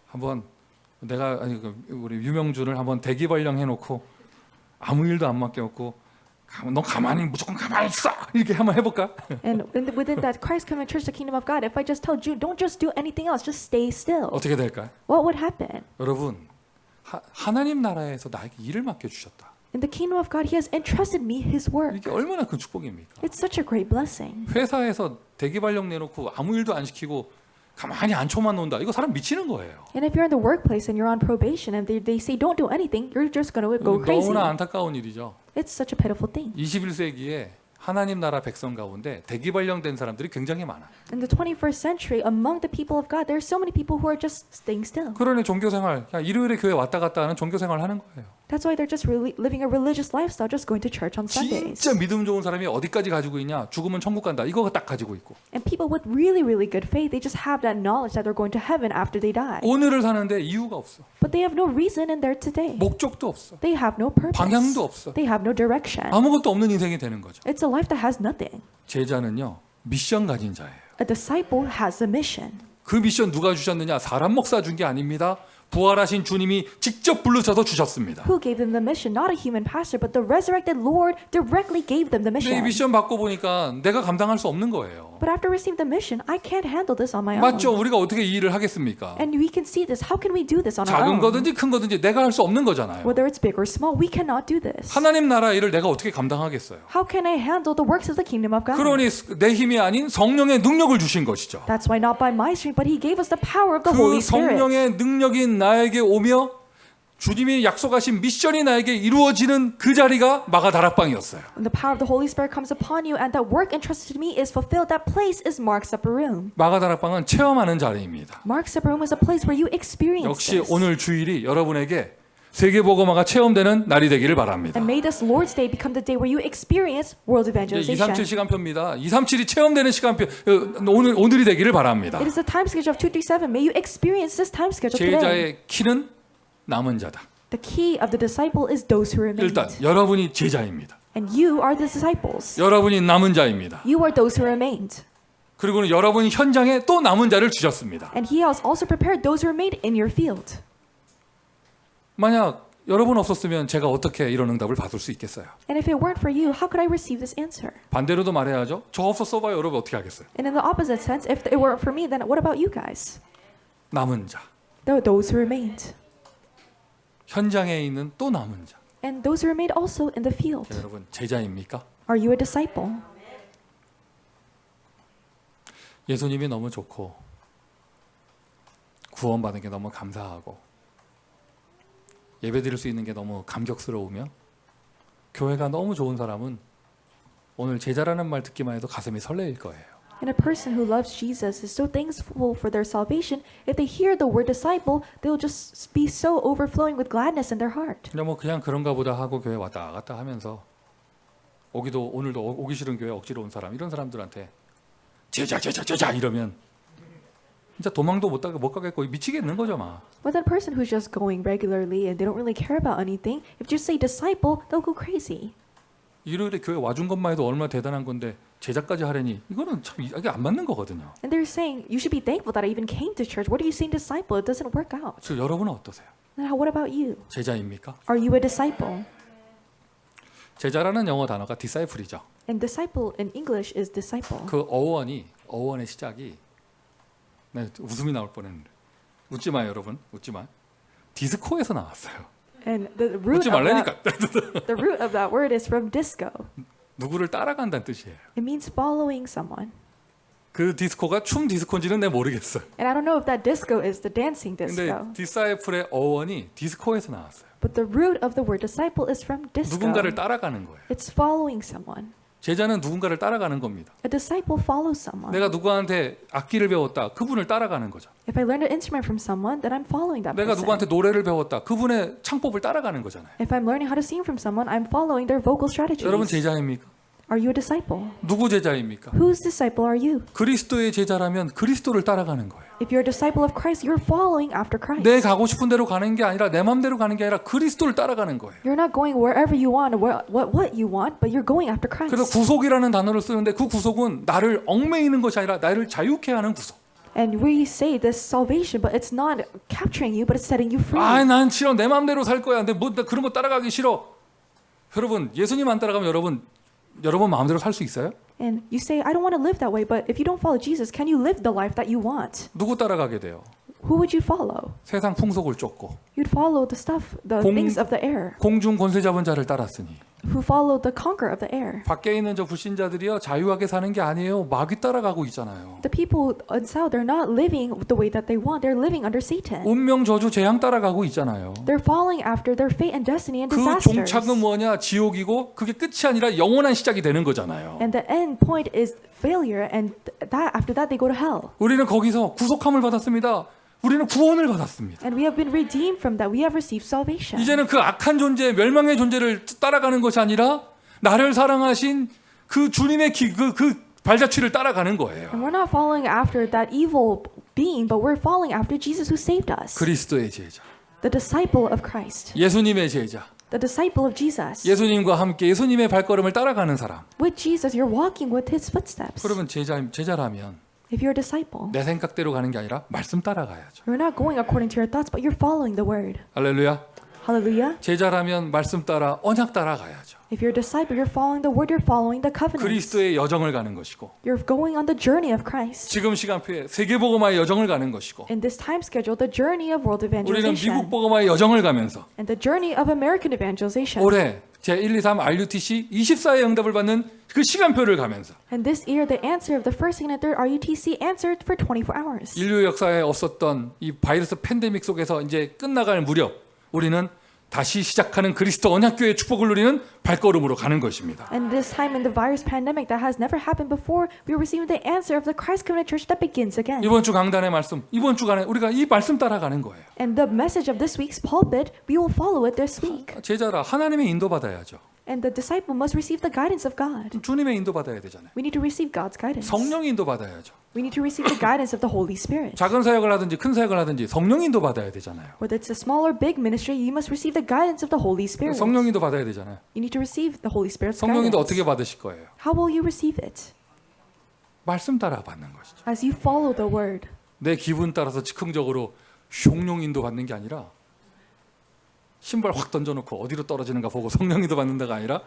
한번 내가 우리 유명준을 한번 대기발령 해놓고 아무 일도 안 맡겨놓고 너 가만히 무조건 가만히 있어 이렇게 한번 해볼까? And within that Christ coming church, the kingdom of God, if I just tell Jude, don't just do anything else, just stay still, 어떻게 될까요? what would happen? 여러분 하나님 나라에서 나에게 일을 맡겨주셨다. In the kingdom of God, He has entrusted me His work. 이게 얼마나 큰 축복입니까? It's such a great blessing. 회사에서 대기발령 내놓고 아무 일도 안 시키고 가만히 앉혀만 논다. 이거 사람 미치는 거예요. And if you're in the workplace and you're on probation and they say don't do anything, you're just going to go crazy. 너무나 안타까운 일이죠. It's such a pitiful thing. 21세기에 하나님 나라 백성 가운데 대기발령된 사람들이 굉장히 많아. In the 21st century, among the people of God, there are so many people who are just staying still. 그러니 종교생활, 그냥 일요일에 교회 왔다 갔다 하는 종교생활 하는 거예요. That's why they're just really living a religious lifestyle, just going to church on Sundays. 진짜 믿음 좋은 사람이 어디까지 가지고 있냐? 죽으면 천국 간다. 이거 딱 가지고 있고. And people with really, really good faith, they just have that knowledge that they're going to heaven after they die. 오늘을 사는데 이유가 없어. But they have no reason in there today. 목적도 없어. They have no purpose. 방향도 없어. They have no direction. 아무것도 없는 인생이 되는 거죠. It's a life that has nothing. 제자는요, 미션 가진 자예요. A disciple has a mission. 그 미션 누가 주셨느냐? 사람 목사 준 게 아닙니다. 부활하신 주님이 직접 부르셔서 주셨습니다. Who gave them the mission? Not a human pastor, but the resurrected Lord directly gave them the 근데 이 mission. 미션 받고 보니까 내가 감당할 수 없는 거예요. But after receiving the mission, I can't handle this on my own. 맞죠? 우리가 어떻게 이 일을 하겠습니까? And we can see this. How can we do this on our 작은 own? 거든지 큰 거든지 내가 할 수 없는 거잖아요. Whether it's big or small, we cannot do this. 하나님 나라 일을 내가 어떻게 감당하겠어요? How can I handle the works of the kingdom of God? 그러니 내 힘이 아닌 성령의 능력을 주신 것이죠. That's why not by my strength, but He gave us the power of the 그 Holy Spirit. 성령의 능력이 나에게 오며 주님이 약속하신 미션이 나에게 이루어지는 그 자리가 마가다락방이었어요. And the power of the Holy Spirit comes upon you, and that work entrusted to me is fulfilled. That place is Mark's upper room. 마가다락방은 체험하는 자리입니다. Mark's upper room is a place where you experience 역시 this. 오늘 주일이 여러분에게 세계복음화가 체험되는 날이 되기를 바랍니다. And may this Lord's Day become the day where you experience world 이제 evangelization. 237 시간표입니다. 237이 체험되는 시간표 오늘이 되기를 바랍니다. It is the time schedule of 237. May you experience this time schedule today. 제자의 키는 남은 자다. The key of the disciple is those who remain. 일단 여러분이 제자입니다. And you are the disciples. 여러분이 남은 자입니다. You are those who remained. 그리고는 여러분이 현장에 또 남은 자를 주셨습니다. And He has also prepared those who remained in your field. 만약 여러분 없었으면 제가 어떻게 이런 응답을 받을 수 있겠어요? And if it weren't for you, how could I receive this answer? 반대로도 말해야죠. 저 없었어 봐요. 여러분 어떻게 하겠어요? And in the opposite sense, if it weren't for me, then what about you guys? 남은 자. Those who remained. 현장에 있는 또 남은 자. And those who remained also in the field. 여러분 제자입니까? Are you a disciple? 예수님이 너무 좋고 구원받은 게 너무 감사하고 예배드릴 수 있는 게 너무 감격스러우며 교회가 너무 좋은 사람은 오늘 제자라는 말 듣기만 해도 가슴이 설레일 거예요. And a person who loves Jesus is so thankful for their salvation. If they hear the word disciple, they'll just be so overflowing with gladness in their heart. 그냥 그런가 보다 하고 교회 왔다 갔다 하면서 오늘도 오기 싫은 교회 억지로 온 사람 이런 사람들한테 제자 이러면 진짜 도망도 못 가겠고 미치겠는 거죠 막. But that person who's just going regularly and they don't really care about anything, if you just say disciple, they'll go crazy. 일요일에 교회 와준 것만 해도 얼마나 대단한 건데 제자까지 하려니 이거는 참 이게 안 맞는 거거든요. And they're saying you should be thankful that I even came to church. What are you saying disciple? It doesn't work out. 저 여러분은 어떠세요? Then what about you? 제자입니까? Are you a disciple? 제자라는 영어 단어가 disciple이죠. And disciple in English is disciple. 그 어원의 시작이 웃음이 나올 뻔했는데 웃지 마요 여러분 웃지 마. 디스코에서 나왔어요. And the root 웃지 말라니까. the root of that word is from disco. 누구를 따라간다는 뜻이에요. It means following someone. 그 디스코가 춤 디스코인지는 내가 모르겠어요. And I don't know if that disco is the dancing 근데 disco. 디사이플의 어원이 디스코에서 나왔어요. But the root of the word disciple is from disco. 누군가를 따라가는 거예요. It's following someone. 제자는 누군가를 따라가는 겁니다. A disciple follows someone. 내가 누구한테 악기를 배웠다. 그분을 따라가는 거죠. If I learned an instrument from someone, then I'm following that 내가 person. 누구한테 노래를 배웠다. 그분의 창법을 따라가는 거잖아요. If I'm learning how to sing from someone, I'm following their vocal strategies. 여러분 제자입니까? Are you a disciple? 누구 제자입니까? Whose disciple are you? 그리스도의 제자라면 그리스도를 따라가는 거예요. If you're a disciple of Christ, you're following after Christ. 내 가고 싶은 대로 가는 게 아니라 내 맘대로 가는 게 아니라 그리스도를 따라가는 거예요. You're not going wherever you want or what you want, but you're going after Christ. 그래서 구속이라는 단어를 쓰는데 그 구속은 나를 얽매이는 것이 아니라 나를 자유케 하는 구속. And we say this salvation, but it's not capturing you, but it's setting you free. 난 싫어. 내 맘대로 살 거야. 근데 나 그런 거 따라가기 싫어. 여러분 예수님 안 따라가면 여러분 마음대로 살 수 있어요? And you say, I don't want to live that way, but if you don't follow Jesus, can you live the life that you want? 누구 따라가게 돼요? Who would you follow? 세상 풍속을 쫓고 You'd follow the stuff, the 공- things of the air. 공중 권세 잡은 자를 따랐으니 Who followed the conqueror of the air. 밖에 있는 저 불신자들이요 자유하게 사는 게 아니에요. 마귀 따라가고 있잖아요. The people inside, they're not living the way that they want. They're living under Satan. 운명 저주 재앙 따라가고 있잖아요. They're following after their fate and destiny and 그 disasters. 종착은 뭐냐? 지옥이고 그게 끝이 아니라 영원한 시작이 되는 거잖아요. And the end point is failure, and that after that they go to hell. 우리는 거기서 구속함을 받았습니다. 우리는 구원을 받았습니다. And we have been redeemed from that. We have received salvation. 이제는 그 악한 존재, 멸망의 존재를 따라가는 것이 아니라 나를 사랑하신 그 주님의 그 발자취를 따라가는 거예요. And we're not following after that evil being, but we're following after Jesus who saved us. 그리스도의 제자, The disciple of Christ. 예수님의 제자, The disciple of Jesus. 예수님과 함께 예수님의 발걸음을 따라가는 사람. With Jesus, you're walking with his footsteps. 그러면 제자라면 If you're a disciple, 내 생각대로 가는 게 아니라 말씀 따라가야죠. you're not going according to your thoughts, but you're following the word. 할렐루야. Hallelujah. 제자라면 말씀 따라 언약 따라가야죠. If you're a disciple, you're following the word, you're following the covenants. 그리스도의 여정을 가는 것이고 You're going on the journey of Christ. 지금 시간표에 세계복음화의 여정을 가는 것이고 In this time schedule, the journey of world 우리는 evangelization 미국 복음화의 여정을 가면서 and the journey of American evangelization. 올해 제123 RUTC 24의 응답을 받는 그 시간표를 가면서 And this year, the answer of the first, second, and third RUTC answered for 24 hours. 인류 역사에 없었던 이 바이러스 팬데믹 속에서 이제 끝나갈 무렵 우리는 다시 시작하는 그리스도 언약교회의 축복을 누리는 발걸음으로 가는 것입니다. And this time in the virus pandemic that has never happened before, we are receiving the answer of the Christ Covenant Church that begins again. 이번 주 강단의 말씀, 이번 주간에 우리가 이 말씀 따라가는 거예요. And the message of this week's pulpit, we will follow it this week. 제자라 하나님의 인도받아야죠. And the disciple must receive the guidance of God. 주님의 인도받아야 되잖아요. We need to receive God's guidance. 성령 인도받아야죠. We need to receive the guidance of the Holy Spirit. 작은 사역을 하든지 큰 사역을 하든지 성령 인도받아야 되잖아요. Whether it's a small or big ministry, you must receive the guidance of the Holy Spirit. 성령 인도받아야 되잖아요. You need to receive the Holy Spirit's 성령 인도 guidance. 어떻게 받으실 거예요? How will you receive it? 말씀 따라 받는 것이죠. As you follow the word. 내 기분 따라서 즉흥적으로 성령 인도 받는 게 아니라 신발 확 던져놓고 어디로 떨어지는가 보고 성령 인도 받는다가 아니라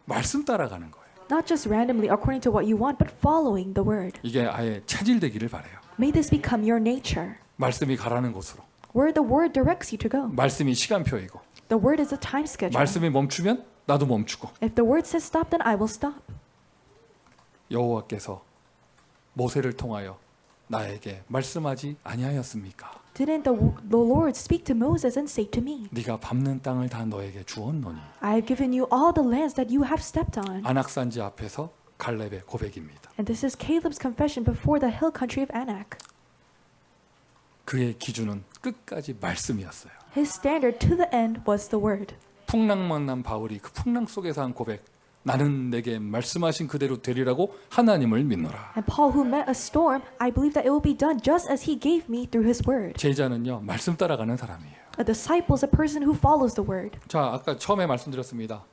말씀 따라가는 거예요. Not just randomly according to what you want, but following the word. 이게 아예 체질되기를 바라요. May this become your nature, 말씀이 가라는 곳으로. where the word directs you to go. 말씀이 시간표이고 The word is a time schedule. 말씀이 멈추면 나도 멈추고 If the word says stop, then I will stop. 여호와께서 모세를 통하여 나에게 말씀하지 아니하였습니까? Didn't the Lord speak to Moses and say to me, 네가 밟는 땅을 다 너에게 주었노니. I have given you all the lands that you have stepped on. 아낙산지 앞에서 갈렙의 고백입니다. And this is Caleb's confession before the hill country of Anak. 그의 기준은 끝까지 말씀이었어요. His standard to the end was the word. 풍랑 만난 바울이 그 풍랑 속에서 한 고백, 나는 내게 말씀하신 그대로 되리라고 하나님을 믿노라. And Paul, who met a storm, I believe that it will be done just as he gave me through his word. 제자는요, 말씀 따라가는 사람이에요. A disciple is a person who follows the word. 자, 아까 처음에 말씀드렸습니다.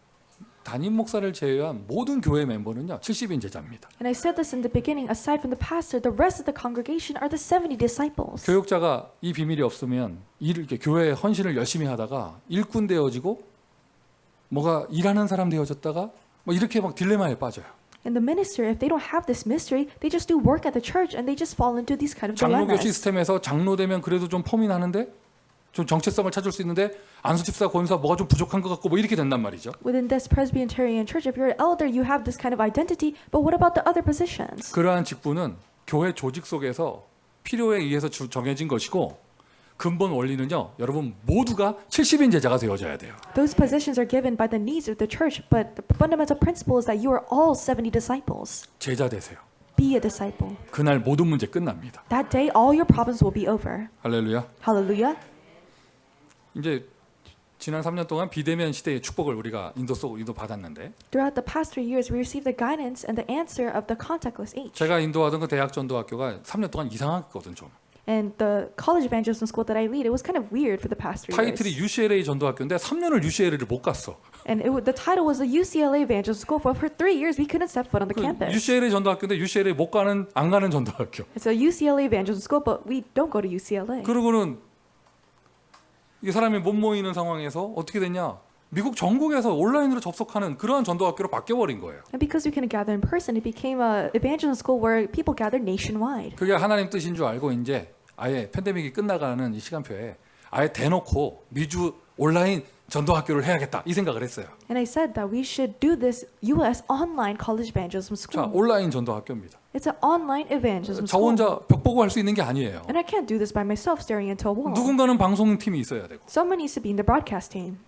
담임 목사를 제외한 모든 교회 멤버는요 70인 제자입니다. And I said this in the beginning, aside from the pastor, the rest of the congregation are the 70 disciples. 교육자가 이 비밀이 없으면 이렇게 교회에 헌신을 열심히 하다가 일꾼 되어지고 뭐가 일하는 사람 되어졌다가 뭐 이렇게 막 딜레마에 빠져요. In the ministry, if they don't have this mystery, they just do work at the church and they just fall into these kind of 장로교 dilemmas. 시스템에서 장로 되면 그래도 좀 폼이 나는데 좀 정체성을 찾을 수 있는데 안수 집사 권사 뭐가 좀 부족한 것 같고 뭐 이렇게 된단 말이죠. Within this Presbyterian church, if you're an elder, you have this kind of identity, but what about the other positions? 그러한 직분은 교회 조직 속에서 필요에 의해서 정해진 것이고 근본 원리는요. 여러분 모두가 70인 제자가 되어져야 돼요. Those positions are given by the needs of the church, but the fundamental principle is that you are all 70 disciples. 제자 되세요. Be a disciple. 그날 모든 문제 끝납니다. That day, all your problems will be over. 할렐루야. Hallelujah. 이제 지난 3년 동안 비대면 시대의 축복을 우리가 인도 받았는데 Throughout the past 3 years, we received the guidance and the answer of the contactless age. 제가 인도하던 그 대학 전도학교가 3년 동안 이상했거든 좀. And the college evangelism school that I lead, it was kind of weird for the past 3 years. 타이틀이 UCLA 전도학교인데 3년을 UCLA를 못 갔어. And the title was the UCLA Evangelism School. For 3 years, we couldn't step foot on the campus. UCLA 전도학교인데 UCLA 안 가는 전도학교. It's a UCLA Evangelism School, but we don't go to UCLA. 그러고는 이 사람이 못 모이는 상황에서 어떻게 됐냐? 미국 전국에서 온라인으로 접속하는 그러한 전도학교로 바뀌어버린 거예요. And because we couldn't gather in person, it became a evangelism school where people gathered nationwide. 그게 하나님 뜻인 줄 알고 이제 아예 팬데믹이 끝나가는 이 시간표에 아예 대놓고 미주 온라인 전도학교를 해야겠다 이 생각을 했어요. And I said that we should do this U.S. online college evangelism 자, school. 온라인 전도학교입니다. It's an online evangelism 저 school. 혼자 벽 보고 할 수 있는 게 아니에요. And I can't do this by myself staring into a wall. 누군가는 방송팀이 있어야 되고 Someone needs to be in the broadcast team.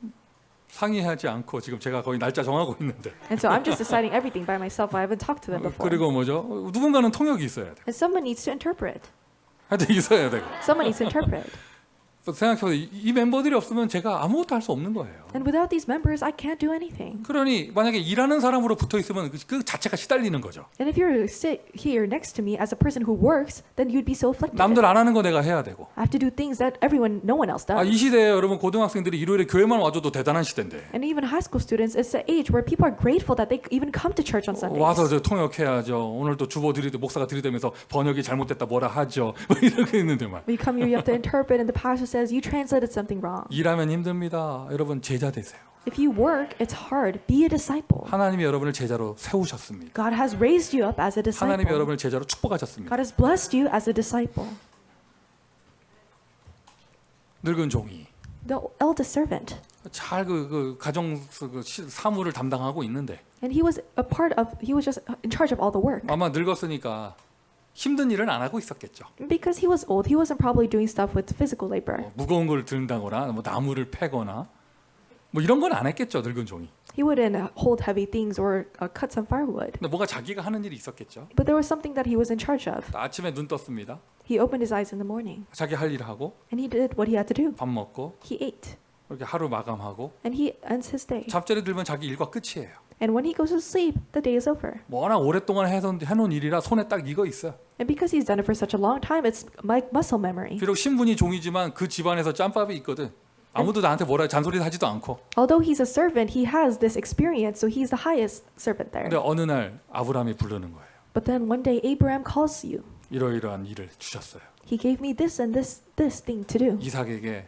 상의하지 않고 지금 제가 거의 날짜 정하고 있는데 And so I'm just deciding everything by myself. I haven't talked to them before. 그리고 뭐죠? 누군가는 통역이 있어야 돼. And someone needs to interpret. 하여튼 있어야 되고 Someone needs to interpret. 생각해보세요. 이 멤버들이 없으면 제가 아무것도 할 수 없는 거예요. And without these members, I can't do anything. 그러니 만약에 일하는 사람으로 붙어 있으면 그 자체가 시달리는 거죠. And if you're sit here next to me as a person who works, then you'd be so afflicted. 남들 안 하는 거 내가 해야 되고. I have to do things that no one else does. 이 시대에 여러분 고등학생들이 일요일에 교회만 와줘도 대단한 시대인데. And even high school students, it's the age where people are grateful that they even come to church on Sundays. 와서 저 통역해야죠. 오늘 또 주보 목사가 들이대면서 번역이 잘못됐다 뭐라 하죠. 뭐 이렇게 있는데 말. When you come here, you have to interpret, and the pastor says you translated something wrong. 일하면 힘듭니다. 여러분 제자 되세요. If you work, it's hard. Be a disciple. 하나님이 여러분을 제자로 세우셨습니다. God has raised you up as a disciple. 하나님이 여러분을 제자로 축복하셨습니다. God has blessed you as a disciple. 늙은 종이 The eldest servant. 잘 그 가정 사무를 담당하고 있는데 And he was just in charge of all the work. 아마 늙었으니까 힘든 일은 안 하고 있었겠죠. Because he was old, he wasn't probably doing stuff with physical labor. 무거운 걸 든다거나 뭐 나무를 패거나 뭐 이런 건 안 했겠죠. 늙은 종이. He wouldn't hold heavy things or cut some firewood. 근데 뭔가 자기가 하는 일이 있었겠죠. But there was something that he was in charge of. 아침에 눈 떴습니다. He opened his eyes in the morning, 자기 할 일을 하고 and he did what he had to do. 밥 먹고 He ate, 이렇게 하루 마감하고 and he ends his day. 잠자리 들면 자기 일과 끝이에요. And when he goes to sleep, the day is over. 워낙 오랫동안 해놓은 일이라 손에 딱 익어 있어요. And because he's done it for such a long time, it's like muscle memory. 비록 신분이 종이지만 그 집안에서 짬밥이 있거든. 아무도 나한테 뭐라 잔소리 하지도 않고. Although he's a servant, he has this experience, so he's the highest servant there. 근데 어느 날 아브라함이 부르는 거예요. But then one day Abraham calls you. 이러이러한 일을 주셨어요. He gave me this and this thing to do. 이삭에게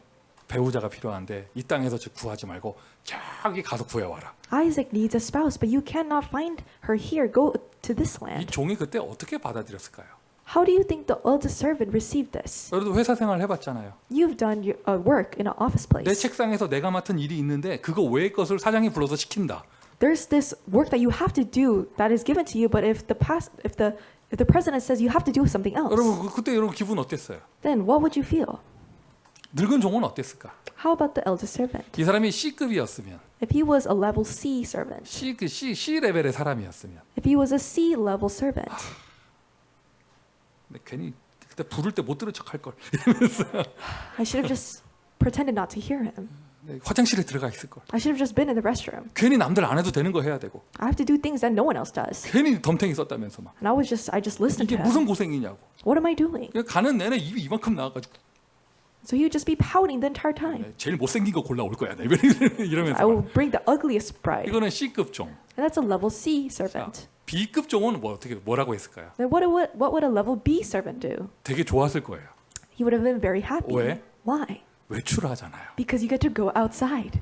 배우자가 필요한데 이 땅에서 구하지 말고 저기 가서 구해와라. Isaac needs a spouse, but you cannot find her here. Go to this 이 land. 종이 그때 어떻게 받아들였을까요? How do you think the eldest servant received this? 여러분도 회사 생활 해봤잖아요. You've done your work in an office 내 place. 책상에서 내가 맡은 일이 있는데 그거 외의 것을 사장이 불러서 시킨다. There's this work that you have to do that is given to you, but if the president says you have to do something else, 여러분 그때 여러분 기분 어땠어요? then what would you feel? 늙은 종은 어땠을까? How about the eldest servant? 이 사람이 C급이었으면 If he was a level C servant, C 레벨의 사람이었으면 if he was a C level servant, 근데 괜히 그때 부를 때 못 들은 척할 걸. I should have just pretended not to hear him. 화장실에 들어가 있을 걸. I should have just been in the restroom. 괜히 남들 안 해도 되는 거 해야 되고. I have to do things that no one else does. 괜히 덤탱이 썼다면서 막. And I just listened 이게 to him. 무슨 고생이냐고. What am I doing? 가는 내내 입이 이만큼 나와가지고 So he would just be pouting the entire time. 제일 못생긴 거 골라올 거야. 이러면서. I will bring the ugliest bride. 이거는 C급 종. And that's a level C servant. B급 종은 뭐라고 했을까요? Then what would a level B servant do? 되게 좋았을 거예요. He would have been very happy. 왜? Why? 외출하잖아요. Because you get to go outside.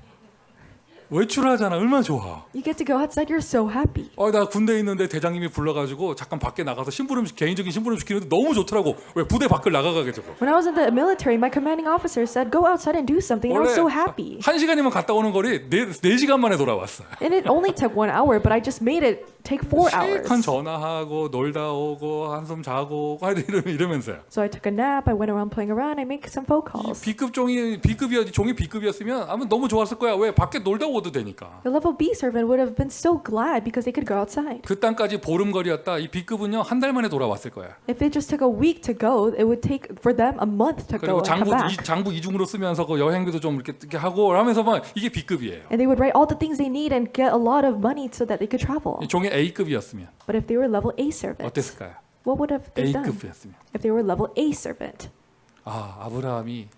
외출하잖아. 얼마나 좋아. You get to go outside. You're so happy. 나 군대에 있는데 대장님이 불러가지고 잠깐 밖에 나가서 개인적인 심부름 시키는데 너무 좋더라고. 왜 부대 밖을 나가가지고. When I was in the military, my commanding officer said, "Go outside and do something." And I was so happy. 1시간이면 갔다 오는 거리 4시간 만에 돌아왔어요. And it only took 1 hour, but I just made it take 4 hours. 실컷 전화하고 놀다 오고 한숨 자고 이러면서요. So I took a nap. I went around playing around. I made some phone calls. B급 종이 B급이었으면 아마 너무 좋았을 거야. 왜 밖에 놀다 오도 되니까. The level B servant would have been so glad because they could go outside. 그 땅까지 보름거리였다. 이 B급은요 한 달 만에 돌아왔을 거야. If it just took a week to go, it would take for them a month to 그리고 go and come back. 장부 이중으로 쓰면서 그 여행비도 좀 이렇게 하고 하면서 막 이게 B급이에요. And they would write all the things they need and get a lot of money so that they could travel. 이 종이 A급이었으면 But if they were level A servant, 어땠을까요? what would have they done? A급이었으면 If they were level A servant, 아브라함이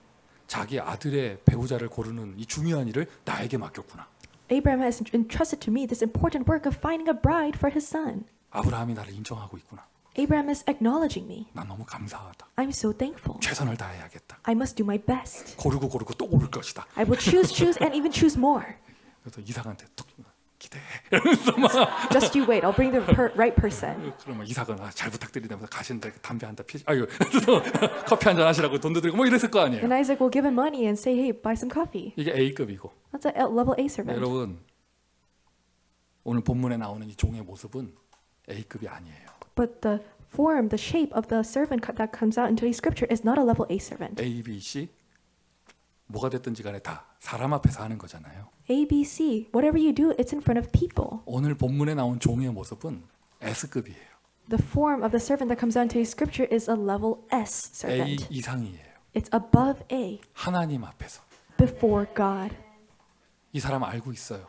자기 아들의 배우자를 고르는 이 중요한 일을 나에게 맡겼구나. Abraham has entrusted to me this important work of finding a bride for his son. 아브라함이 나를 인정하고 있구나. Abraham is acknowledging me. 난 너무 감사하다. I'm so thankful. 최선을 다해야겠다. I must do my best. 고르고 또 고를 것이다. I will choose, and even choose more. 그래서 이삭한테 툭 기대해. Just you wait. I'll bring the right person. 그러면 이삭은 잘 부탁드리다면서 가시는데 담배 한 대 피지. 그래서 커피 한 잔 하시라고 돈도 드리고 뭐 이랬을 거 아니에요. And Isaac will give him money and say, "Hey, buy some coffee." 이게 A급이고. That's a level A servant. 여러분 오늘 본문에 나오는 이 종의 모습은 A급이 아니에요. But the form, the shape of the servant that comes out in today's scripture is not a level A servant. A, B, C 뭐가 됐든지 간에 다 사람 앞에서 하는 거잖아요. A, B, C. Whatever you do, it's in front of people. 오늘 본문에 나온 종의 모습은 S급이에요. The form of the servant that comes out in today's scripture is a level S A servant. 이상이에요. It's above A, 하나님 앞에서. before God. 이 사람 알고 있어요.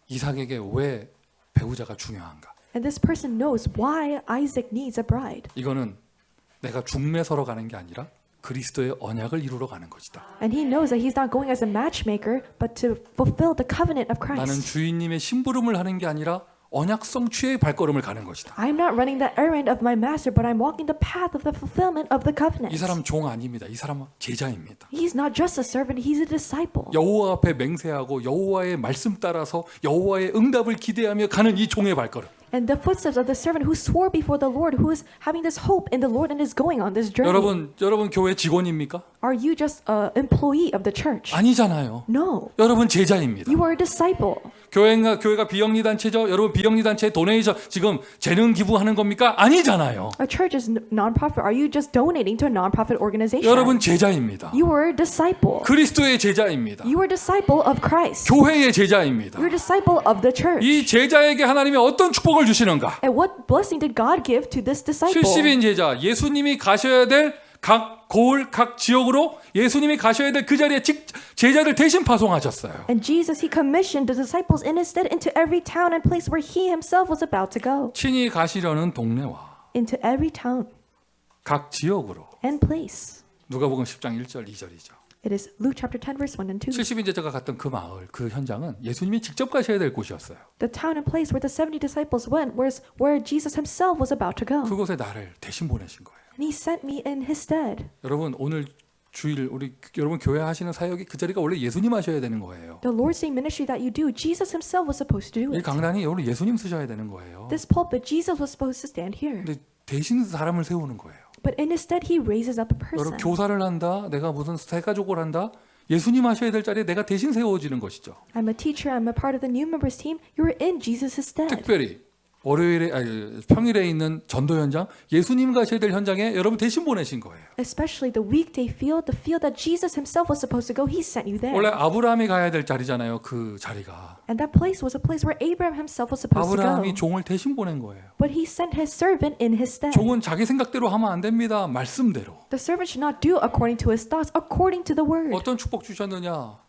이삭에게 왜 배우자가 중요한가? And this person knows why Isaac needs a bride. 이거는 내가 중매서러 가는 게 아니라 그리스도의 언약을 이루러 가는 것이다. And he knows that he's not going as a matchmaker, but to fulfill the covenant of 나는 Christ. 주인님의 심부름을 하는 게 아니라 언약 성취의 발걸음을 가는 것이다. I'm not running the errand of my master, but I'm walking the path of the fulfillment of the covenant. 이 사람 종 아닙니다. 이 사람은 제자입니다. He's not just a servant, he's a disciple. 여호와 앞에 맹세하고 여호와의 말씀 따라서 여호와의 응답을 기대하며 가는 이 종의 발걸음. And the footsteps of the servant who swore before the Lord, who is having this hope in the Lord and is going on this journey. 여러분 교회 직원입니까? Are you just an employee of the church? 아니잖아요. No. 여러분 제자입니다. You are a disciple. 교회가 비영리 단체죠. 여러분 비영리 단체 도네이션 지금 재능 기부하는 겁니까? 아니잖아요. A church is non-profit. Are you just donating to a non-profit organization? 여러분 제자입니다. You are a disciple. 그리스도의 제자입니다. You are a disciple of Christ. 교회의 제자입니다. You're a disciple of the church. 이 제자에게 하나님이 어떤 축복을 주시는가? And what blessing did God give to this disciple? 70인 제자, 예수님이 가셔야 될 각 고을, 각 지역으로 예수님이 가셔야 될 그 자리에 제자들 대신 파송하셨어요. And Jesus, he commissioned the disciples in his stead into every town and place where he himself was about to go. 친히 가시려는 동네와 Into every town 각 지역으로. and place. 누가복음 10장 1절 2절이죠. It is Luke chapter 10 verse 1 and 2. 70인 제자가 갔던 그 마을, 그 현장은 예수님이 직접 가셔야 될 곳이었어요. The town and place where the 70 disciples went was where Jesus himself was about to go. 그곳에 나를 대신 보내신 거예요. And he sent me in his stead. 여러분 오늘 주일 여러분 교회 하시는 사역이 그 자리가 원래 예수님 하셔야 되는 거예요. The Lord's Day ministry that you do, Jesus himself was supposed to do 이 it. 강단이 원래 예수님 쓰셔야 되는 거예요. This pulpit, Jesus was supposed to stand here. 근데 대신 사람을 세우는 거예요. But in his stead, he raises up a 여러분 person. 교사를 한다, 내가 무슨 대가족을 한다, 예수님 하셔야 될 자리에 내가 대신 세워지는 것이죠. I'm a teacher, I'm a part of the new members team. You're in Jesus' stead. 특별히 평일에 있는 전도 현장, 예수님 가셔야 될 현장에 여러분 대신 보내신 거예요. Especially the weekday field, the field that Jesus himself was supposed to go, he sent you there. 원래 아브라함이 가야 될 자리잖아요. 그 자리가. And that place was a place where Abraham himself was supposed to 아브라함이 go. 종을 대신 보낸 거예요. But he sent his servant in his stead. 종은 자기 생각대로 하면 안 됩니다. 말씀대로. The servant should not do according to his thoughts, according to the word. 어떤 축복 주셨느냐?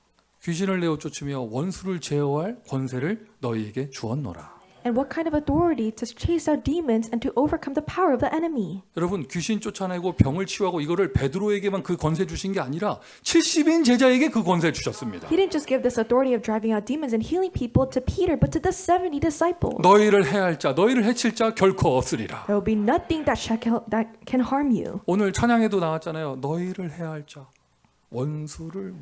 귀신을 내어 쫓으며 원수를 제어할 권세를 너희에게 주었노라. And what kind of authority to chase out demons and to overcome the power of the enemy? 여러분 귀신 쫓아내고 병을 치유하고 이거를 베드로에게만 그 권세 주신 게 아니라 70인 제자에게 그 권세 주셨습니다. He didn't just give this authority of driving out demons and healing people to Peter, but to the 70 disciples. 너희를 해할 자, 너희를 해칠 자 결코 없으리라. There will be nothing that can harm you. 오늘 찬양에도 나왔잖아요. 너희를 해할 자, 원수를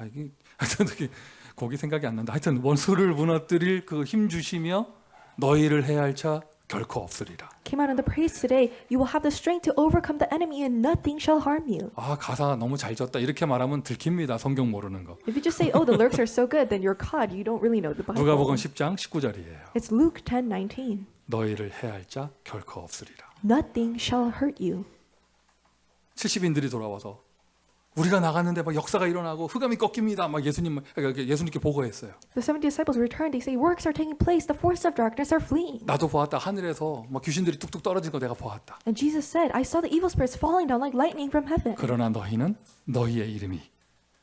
이게 하여튼 거기 생각이 안 난다. 하여튼 원수를 무너뜨릴 그 힘 주시며 너희를 해할 자 결코 없으리라. Came out in the praise today. You will have the strength to overcome the enemy, and nothing shall harm you. 아 가사 너무 잘 졌다 이렇게 말하면 들킵니다. 성경 모르는 거. If you just say, "Oh, the lyrics are so good," then you're caught. You don't really know the Bible. 누가복음 10장 19절이에요. It's Luke 10:19. 너희를 해할 자 결코 없으리라. Nothing shall hurt you. 70인들이 돌아와서 우리가 나갔는데 막 역사가 일어나고 흑암이 꺾입니다. 막 예수님께 보고했어요. The 70 disciples returned. They say, "Works are taking place. The forces of darkness are fleeing." 나도 보았다. 하늘에서 막 귀신들이 뚝뚝 떨어진 거 내가 보았다. And Jesus said, "I saw the evil spirits falling down like lightning from heaven." 그러나 너희는 너희의 이름이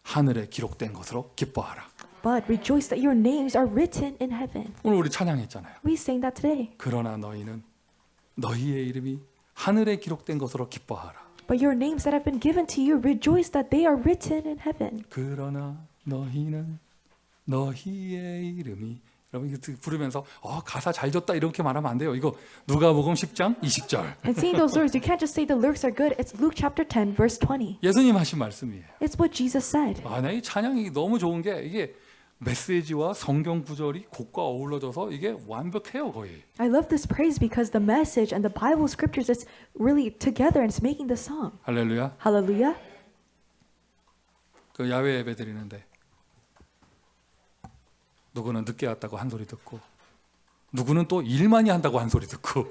하늘에 기록된 것으로 기뻐하라. But rejoice that your names are written in heaven. 오늘 우리 찬양했잖아요. We sang that today. 그러나 너희는 너희의 이름이 하늘에 기록된 것으로 기뻐하라. But your names that have been given to you, rejoice that they are written in heaven. 그러나 너희는 너희의 이름이 여러분 이거 부르면서 가사 잘 줬다 이렇게 말하면 안 돼요. 이거 누가복음 10장 20절. And singing those lyrics, you can't just say the lyrics are good. It's Luke chapter 10, verse 20. 예수님 하신 말씀이에요. It's what Jesus said. 나 이 찬양이 너무 좋은 게 이게 메시지와 성경 구절이 곡과 어우러져서 이게 완벽해요 거의. I love this praise because the message and the Bible scriptures is really together and it's making the song. 할렐루야. Hallelujah. 그 야외 예배 드리는데 누구는 늦게 왔다고 한 소리 듣고 누구는 또 일 많이 한다고 한 소리 듣고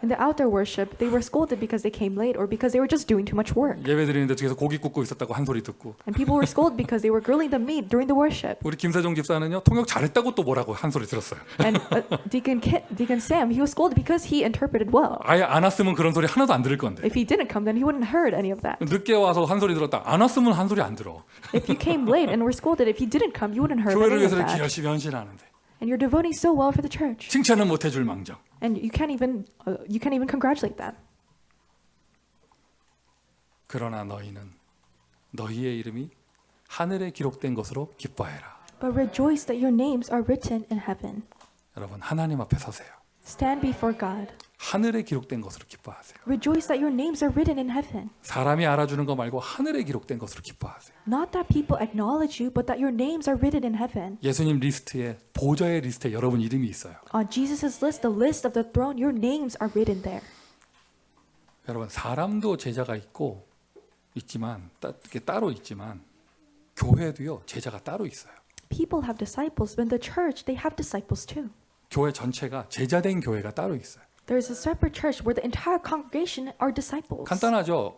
In the outdoor worship, they were scolded because they came late or because they were just doing too much work. 예배 드리는데 뒤에서 고기 굽고 있었다고 한 소리 듣고 And people were scolded because they were grilling the meat during the worship. 우리 김세종 집사는요 통역 잘했다고 또 뭐라고 한 소리 들었어요. And Deacon Sam, he was scolded because he interpreted well. 아예 안 왔으면 그런 소리 하나도 안 들을 건데 If he didn't come, then he wouldn't heard any of that. 늦게 와서 한 소리 들었다 안 왔으면 한 소리 안 들어. If you came late and were scolded, if you didn't come, you wouldn't heard 교회를 any of 위해서 이렇게 that. 열심히 헌신하는데 And you're devoting so well for the church, 칭찬은 못 해줄 망정. and you can't even congratulate them. 그러나 너희는 너희의 이름이 하늘에 기록된 것으로 기뻐해라. But rejoice that your names are written in heaven. 여러분 하나님 앞에 서세요. Stand before God. 하늘에 기록된 것으로 기뻐하세요. Rejoice that your names are written in heaven. 사람이 알아주는 거 말고 하늘에 기록된 것으로 기뻐하세요. Not that people acknowledge you, but that your names are written in heaven. 예수님 리스트에 보좌의 리스트에 여러분 이름이 있어요. On Jesus' list, the list of the throne, your names are written there. 여러분 사람도 제자가 있지만 이렇게 따로 있지만 교회도요 제자가 따로 있어요. People have disciples, but in the church, they have disciples too. 교회 전체가 제자된 교회가 따로 있어요. There is a separate church where the entire congregation are disciples. 간단하죠.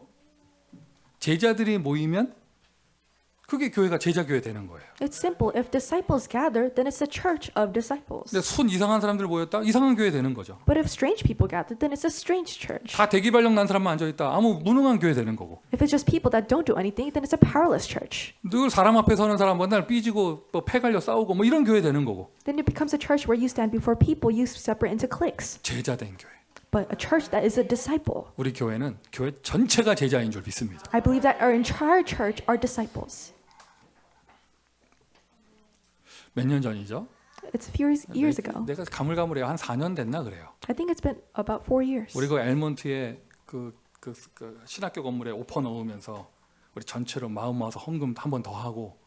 제자들이 모이면 그게 교회가 제자교회 되는 거예요. It's simple. If disciples gather, then it's a church of disciples. 근데 순 이상한 사람들 모였다 이상한 교회 되는 거죠. But if strange people gather, then it's a strange church. 다 대기발령 난 사람만 앉아 있다 아무 무능한 교회 되는 거고. If it's just people that don't do anything, then it's a powerless church. 늘 사람 앞에 서는 사람 맨날 삐지고 패 갈려 싸우고 뭐 이런 교회 되는 거고. Then it becomes a church where you stand before people, you separate into cliques. 제자된 교회. But a church that is a disciple. 우리 교회는 교회 전체가 제자인 줄 믿습니다. I believe that our entire church are disciples. 몇 년 전이죠? It's a few years ago. 내가 가물가물해요. 한 4년 됐나 그래요. I think it's been about 4 years. 우리 그 엘몬트에 그 신학교 건물에 오퍼 넣으면서 우리 전체로 마음 모아서 헌금 한 번 더 하고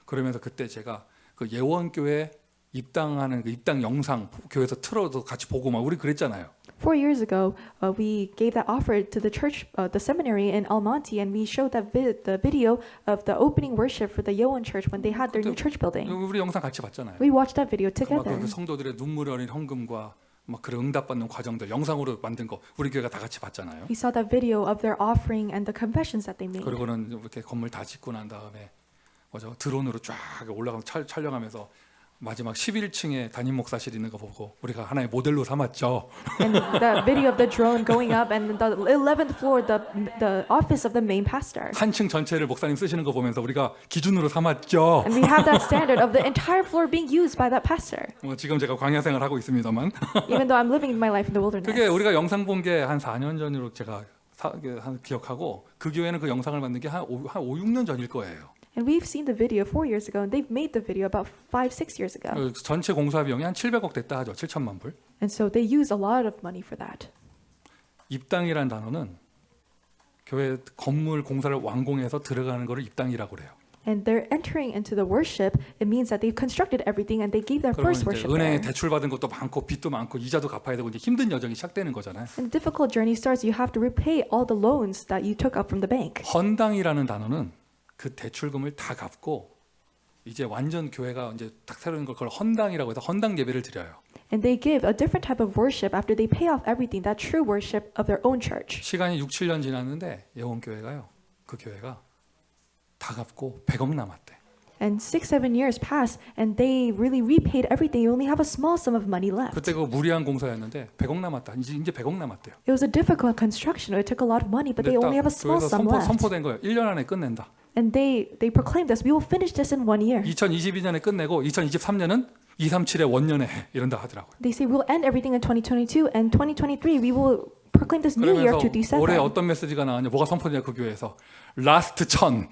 그러면서 그때 제가 그 예원교회 입당하는 그 입당 영상 교회에서 틀어도 같이 보고 막 우리 그랬잖아요. 4 years ago, we gave that offer to the church, the seminary in Almonte, and we showed that the video of the opening worship for the Yeowon Church when they had their new church building. 우리 영상 같이 봤잖아요. We watched that video 그 together. 성도들의 눈물 어린 헌금과 막 그런 응답받는 과정들 영상으로 만든 거 우리 교회가 다 같이 봤잖아요. We saw that video of their offering and the confessions that they made. 그리고는 이렇게 건물 다 짓고 난 다음에 뭐죠? 드론으로 쫙 올라가서 촬영하면서 마지막 11층에 담임 목사실 있는 거 보고 우리가 하나의 모델로 삼았죠. And the video of the drone going up and the 11th floor, the office of the main pastor. 한 층 전체를 목사님 쓰시는 거 보면서 우리가 기준으로 삼았죠. And we have that standard of the entire floor being used by that pastor. 지금 제가 광야 생활 하고 있습니다만 Even though I'm living my life in the wilderness. 그게 우리가 영상 본 게 한 4년 전으로 제가 기억하고 그 교회는 그 영상을 만든 게 한 5, 6년 전일 거예요. And we've seen the video 4 years ago, and they've made the video about 5, 6 years ago. 전체 공사 비용이 한 700억 됐다 하죠. 7천만 불. And so they use a lot of money for that. 입당이라는 단어는 교회 건물 공사를 완공해서 들어가는 거를 입당이라고 그래요. And they're entering into the worship. It means that they've constructed everything and they gave their 그러면 first 이제 worship 은행에 there. 대출 받은 것도 많고 빚도 많고 이자도 갚아야 되고 이제 힘든 여정이 시작되는 거잖아요. And the difficult journey starts. You have to repay all the loans that you took up from the bank. 헌당이라는 단어는 그 대출금을 다 갚고 이제 완전 교회가 이제 딱 새로운 걸 그걸 헌당이라고 해서 헌당 예배를 드려요. And they give a different type of worship after they pay off everything, that true worship of their own church. 시간이 6, 7년 지났는데 예원교회가요. 그 교회가 다 갚고 100억 남았대. And 6, 7 years pass, and they really repaid everything. You only have a small sum of money left. 그때 그 무리한 공사였는데 100억 남았다. 이제 100억 남았대요. It was a difficult construction. It took a lot of money, but they only have a small 교회에서 sum left. 선포된 거예요. 1년 안에 끝낸다. And they proclaimed this. We will finish this in 1 year. 2022년에 끝내고 2023년은 237의 원년에 해 이런다 하더라고요. They say we'll end everything in 2022, and 2023 we will proclaim this new year 그러면서 to December. 올해 어떤 메시지가 나왔냐? 뭐가 선포되냐 그 교회에서 라스트 1000.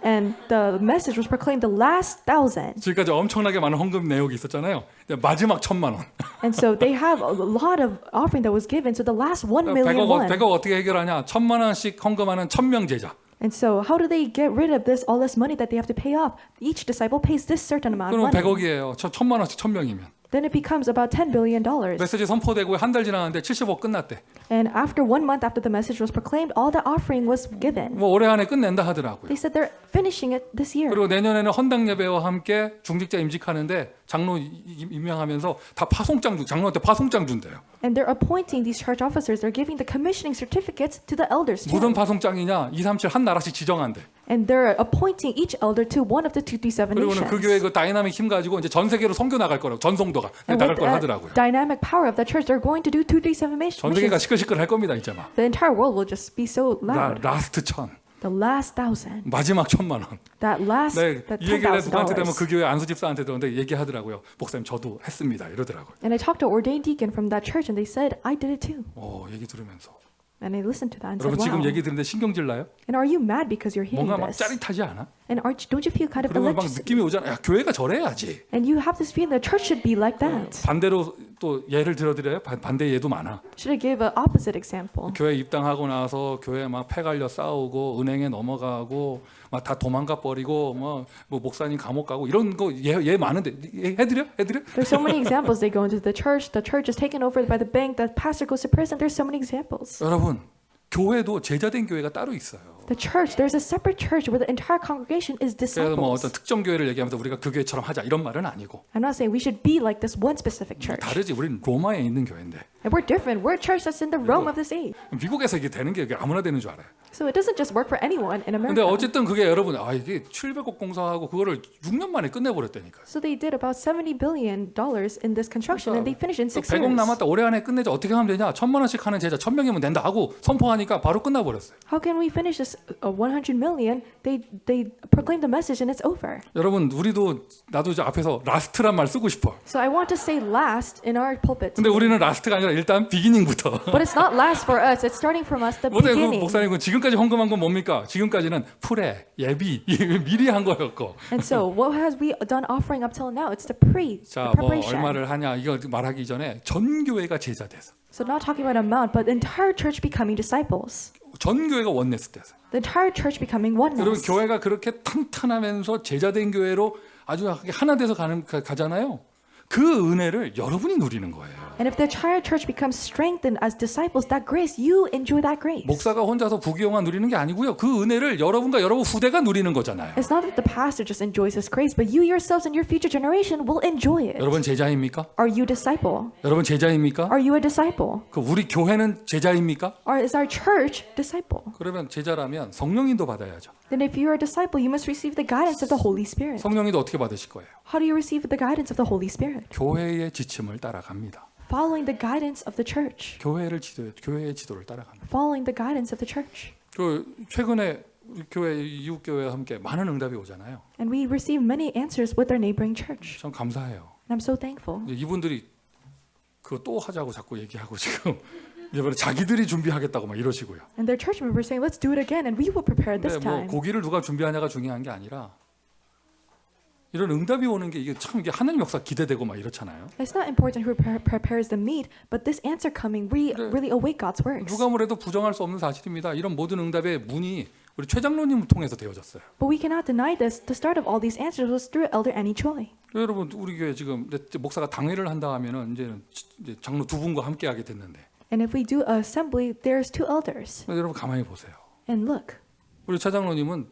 And the message was proclaimed the last 1,000. 지금까지 엄청나게 많은 헌금 내역이 있었잖아요. 마지막 1000만 원. And so they have a lot of offering that was given. So the last 1 million won. 100억 어떻게 해결하냐? 1000만 원씩 헌금하는 1000명 제자. And so how do they get rid of all this money that they have to pay off? Each disciple pays this certain amount of 그러면 money. 100억이에요. 1000만 원씩 1000명이면. then it becomes about $10 billion. 메시지 선포되고 한 달 지났는데 70억 끝났대. And after 1 month after the message was proclaimed, all the offering was given. 뭐 올해 안에 끝낸다 하더라고요. They said they're finishing it this year. 그리고 내년에는 헌당 예배와 함께 중직자 임직하는데 장로 임명하면서 다 파송장 장로한테 파송장 준대요. And they're appointing these church officers. They're giving the commissioning certificates to the elders too. 무슨 파송장이냐? 237 한 나라씩 지정한대. And they're appointing each elder to one of the 237 그리고는 그 nations. 교회 그 다이나믹 힘 가지고 이제 전 세계로 선교 나갈 거라고 전송도가 And 나갈 with 걸 the 하더라고요. dynamic power of the church, they're going to do 237 전 세계가 missions. 시끌시끌할 겁니다, 이제 막. The entire world will just be so loud. 라스트 1000, The last 1,000. 마지막 1000만 원. That last 네, the 이 얘기를 누구한테 되면 $10,000. 그 교회 안수 집사한테 들었는데 얘기하더라고요. 목사님 저도 했습니다. 이러더라고요. And I talked to ordained deacon from that church, and they said, I did it too. 얘기 들으면서 And I listened to that and 여러분 said, 지금 wow. 얘기 들는데 신경질 나요? And are you mad because you're hearing 뭔가 막 this? 짜릿하지 않아? And don't you feel kind of 그러면 막 electric? 느낌이 오잖아. 야, 교회가 저래야지. And you have this feeling the church should be like that. 반대로 또 예를 들어드려요. 반대 예도 많아. Should I give an opposite example? 교회 입당하고 나서 교회 막 패갈려 싸우고 은행에 넘어가고 막 다 도망가 버리고 뭐 목사님 감옥 가고 이런 거 예 많은데 해드려? There's so many examples. They go into the church is taken over by the bank, the pastor goes to prison. There's so many examples. 여러분 교회도 제자된 교회가 따로 있어요. The church, there's a separate church where the entire congregation is 그래서 뭐 disciples. 어떤 특정 교회를 얘기하면서 우리가 그 교회처럼 하자 이런 말은 아니고 I'm not saying we should be like this one specific church. 다르지. 우리는 로마에 있는 교회인데 And we're different. We're a church that's in the Rome of this age. 미국에서 이게 되는 게 아무나 되는 줄 알아요. So it doesn't just work for anyone in 근데 America. 어쨌든 그게 여러분 이게 700억 공사하고 그거를 6년 만에 끝내버렸다니까요. So they did about $70 billion in this construction, and they finished in 6 100억 years. 남았다. 올해 안에 끝내자. 어떻게 하면 되냐? 1,000만 원씩 하는 제자 1,000명이면 된다 하고 선포하니까 바로 끝나버렸어요. How can we finish this 100 million? They proclaimed the message and it's over. 여러분 우리도 나도 이제 앞에서 라스트란 말 쓰고 싶어. So I want to say last in our pulpit. 근데 우리는 라스트가 아니라 일단 비기닝부터. But it's not last for us. It's starting from us, the 그 beginning. 목사님 지금까지 헌금한 건 뭡니까? 지금까지는 프레, 예비 미리 한 거였고. And so what has we done offering up till now? It's the the 자, 뭐 preparation. 얼마를 하냐 이거 말하기 전에 전 교회가 제자 돼서. So not talking about amount, but the entire church becoming disciples. 전 교회가 원네스 돼서. The entire church becoming 여러분 oneness. 교회가 그렇게 탄탄하면서 제자된 교회로 아주 하나 돼서 가잖아요. 그 은혜를 여러분이 누리는 거예요. And if the entire church becomes strengthened as disciples, that grace, you enjoy that grace. 목사가 혼자서 부귀영화 누리는 게 아니고요. 그 은혜를 여러분과 여러분 후대가 누리는 거잖아요. It's not that the pastor just enjoys this grace, but you yourselves and your future generation will enjoy it. 여러분 제자입니까? Are you disciple? 여러분 제자입니까? Are you a disciple? 그 우리 교회는 제자입니까? Or is our church disciple? 그러면 제자라면 성령인도 받아야죠. Then if you are a disciple, you must receive the guidance of the Holy Spirit. 성령인도 어떻게 받으실 거예요? How do you receive the guidance of the Holy Spirit? 교회의 지침을 따라갑니다. Following the guidance of the church. 교회의 지도를 따라갑니다. Following the guidance of the church. 그 최근에 우리 교회 이웃 교회와 함께 많은 응답이 오잖아요. And we receive many answers with our neighboring church. 참 감사해요. And I'm so thankful. 이분들이 그거 또 하자고 자꾸 얘기하고 지금 이번에 자기들이 준비하겠다고 막 이러시고요. And their church members saying, let's do it again, and we will prepare this 근데 뭐 time. 고기를 누가 준비하냐가 중요한 게 아니라 이런 응답이 오는 게 이게 참 이게 하나님 역사 기대되고 막 이렇잖아요. It's not important who prepares the meat, but this answer coming really await God's works. 누가 뭐래도 부정할 수 없는 사실입니다. 이런 모든 응답의 문이 우리 최 장로님을 통해서 되어졌어요. But we cannot deny this. The start of all these answers was through Elder Annie Choi. 여러분 우리 교회 지금 목사가 당회를 한다 하면은 이제 장로 두 분과 함께 하게 됐는데 And if we do an assembly, there's 2 elders. 여러분 가만히 보세요. And look, 우리 최 장로님은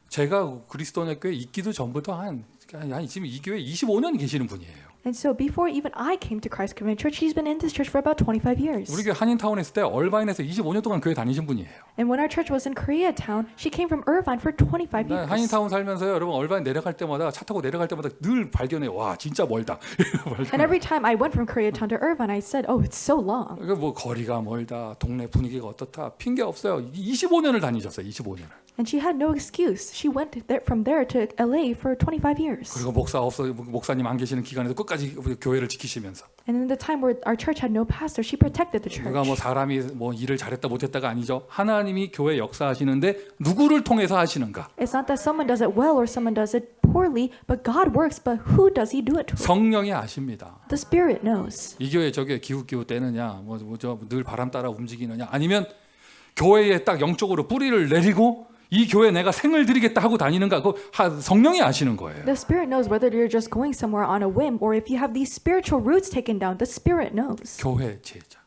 제가 그리스도인의 교회 있기도 전부터 아니 지금 이 교회 25년 계시는 분이에요. and so before even I came to Christ Covenant Church, he's been in this church for about 25 years. 우리 교회 한인타운에 있을 때 얼바인에서 25년 동안 교회 다니신 분이에요. And when our church was in Koreatown, she came from Irvine for 25 years. 한인타운 살면서요, 여러분 얼바인 내려갈 때마다 차 타고 내려갈 때마다 늘 발견해. 와 진짜 멀다. And every time I went from Koreatown to Irvine, I said, "Oh, it's so long." 뭐 거리가 멀다, 동네 분위기가 어떻다 핑계 없어요. 25년을 다니셨어요. 25년을. And she had no excuse. She went from there to LA for 25 years. 그리고 목사님 안 계시는 기간에도 끝까지 교회를 지키시면서. And in the time where our church had no pastor, she protected the church. 누가 뭐 사람이 뭐 일을 잘했다 못했다가 아니죠. 하나님이 교회 역사하시는데 누구를 통해서 하시는가? It's not that someone does it well or someone does it poorly, but God works. But who does He do it to? 성령이 아십니다. The Spirit knows. 이 교회 저게 기웃기웃대느냐, 늘 바람 따라 움직이느냐, 아니면 교회에 딱 영적으로 뿌리를 내리고 이 교회 내가 생을 드리겠다 하고 다니는가? 그거 성령이 아시는 거예요. The Spirit knows whether you're just going somewhere on a whim or if you have these spiritual roots taken down. The Spirit knows. 교회 제자,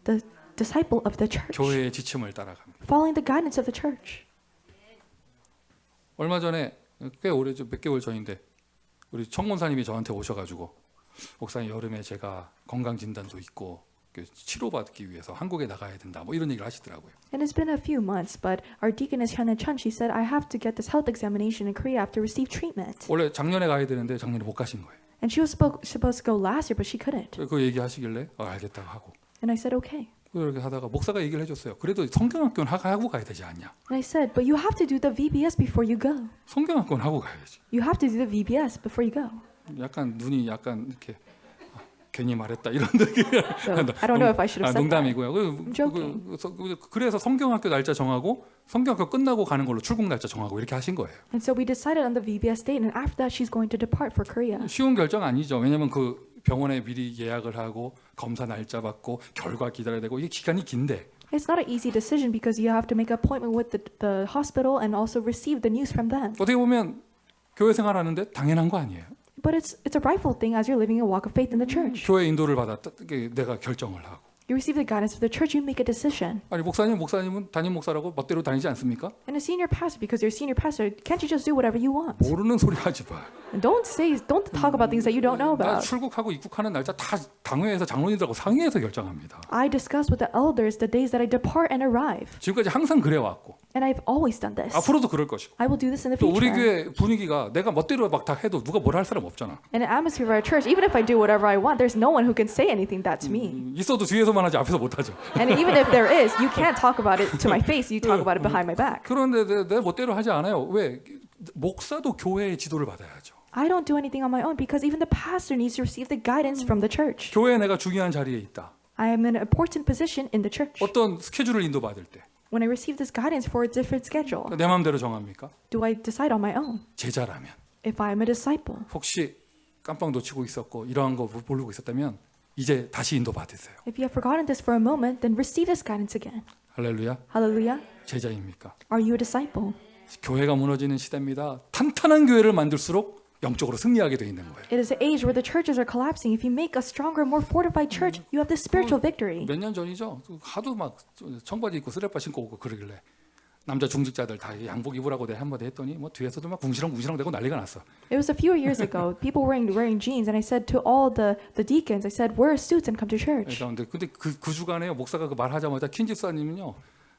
The disciple of the church. 교회의 지침을 따라갑니다. Following the guidance of the church. 얼마 전에 꽤 오래죠, 몇 개월 전인데 우리 청문사님이 저한테 오셔가지고 목사님 여름에 제가 건강 진단도 있고 치료받기 위해서 한국에 나가야 된다 뭐 이런 얘기를 하시더라고요. And it's been a few months, but our deaconess Hyuna Chun, she said, I have to get this health examination in Korea. I have to receive treatment. 원래 작년에 가야 되는데 작년에 못 가신 거예요. And she was supposed to go last year, but she couldn't. 그 얘기하시길래 알겠다고 하고 And I said, okay. 그렇게 하다가 목사가 얘기를 해줬어요. 그래도 성경학교는 하고 가야 되지 않냐? And I said, but you have to do the VBS before you go. 성경학교는 하고 가야지. You have to do the VBS before you go. 약간 눈이 약간 이렇게 괜히 말했다 이런 느낌. So I don't know if I should have said that. 농담이고요. joking. 그래서 성경학교 날짜 정하고 성경학교 끝나고 가는 걸로 출국 날짜 정하고 이렇게 하신 거예요. And so we decided on the VBS date, and after that, she's going to depart for Korea. 쉬운 결정 아니죠. 왜냐하면 그 병원에 미리 예약을 하고 검사 날짜 받고 결과 기다려야 되고 이게 기간이 긴데. It's not an easy decision because you have to make an appointment with the hospital and also receive the news from them. 어떻게 보면 교회 생활하는데 당연한 거 아니에요. But it's a rightful thing as you're living a walk of faith in the church. 교회 인도를 받았다. 내가 결정을 하고. You receive the guidance of the church, you make a decision. 아니 목사님은 담임 목사라고 멋대로 다니지 않습니까? And a senior pastor, because you're a senior pastor, can't you just do whatever you want? 모르는 소리 하지 마. And don't talk about things that you don't know 나 about. 출국하고 입국하는 날짜 다 당회에서 장로님들하고 상의해서 결정합니다. I discuss with the elders the days that I depart and arrive. 지금까지 항상 그래 왔고 And I've always done this. 앞으로도 그럴 것이고. I will do this in the 또 우리 future. 교회 분위기가 내가 멋대로 막 다 해도 누가 뭐라 할 사람 없잖아. In the atmosphere of our church, even if I do whatever I want, there's no one who can say anything that to me. 있어도 뒤에서만 하지 앞에서 못 하죠. And even if there is, you can't talk about it to my face. You talk about it behind my back. 그런데 내 멋대로 하지 않아요. 왜? 목사도 교회의 지도를 받아야죠. I don't do anything on my own because even the pastor needs to receive the guidance from the church. 교회에 내가 중요한 자리에 있다. I am in an important position in the church. 어떤 스케줄을 인도받을 때 When I receive this guidance for a different schedule, 내 마음대로 정합니까? do I decide on my own? 제자라면 If I am a disciple, 혹시 깜빡 놓치고 있었고 이러한 거 모르고 있었다면 이제 다시 인도받으세요. if you have forgotten this for a moment, then receive this guidance again. 할렐루야. Hallelujah. 제자입니까? Are you a disciple? 교회가 무너지는 시대입니다. 탄탄한 교회를 만들수록 영적으로 승리하게 돼 있는 거예요. It is an age where the churches are collapsing. If you make a stronger, more fortified church, you have this spiritual victory. 몇 년 전이죠. 하도 막 청바지 입고 쓰레빠 신고 오고 그러길래 남자 중직자들 다 양복 입으라고 내가 한마디 했더니 뭐 뒤에서도 막 궁시렁궁시렁 대고 난리가 났어. It was a few years ago. People wearing jeans, and I said to all the deacons, I said, wear suits and come to church. 그러니까 근데 그 주간에 목사가 그 말하자마자 킨 집사님은요.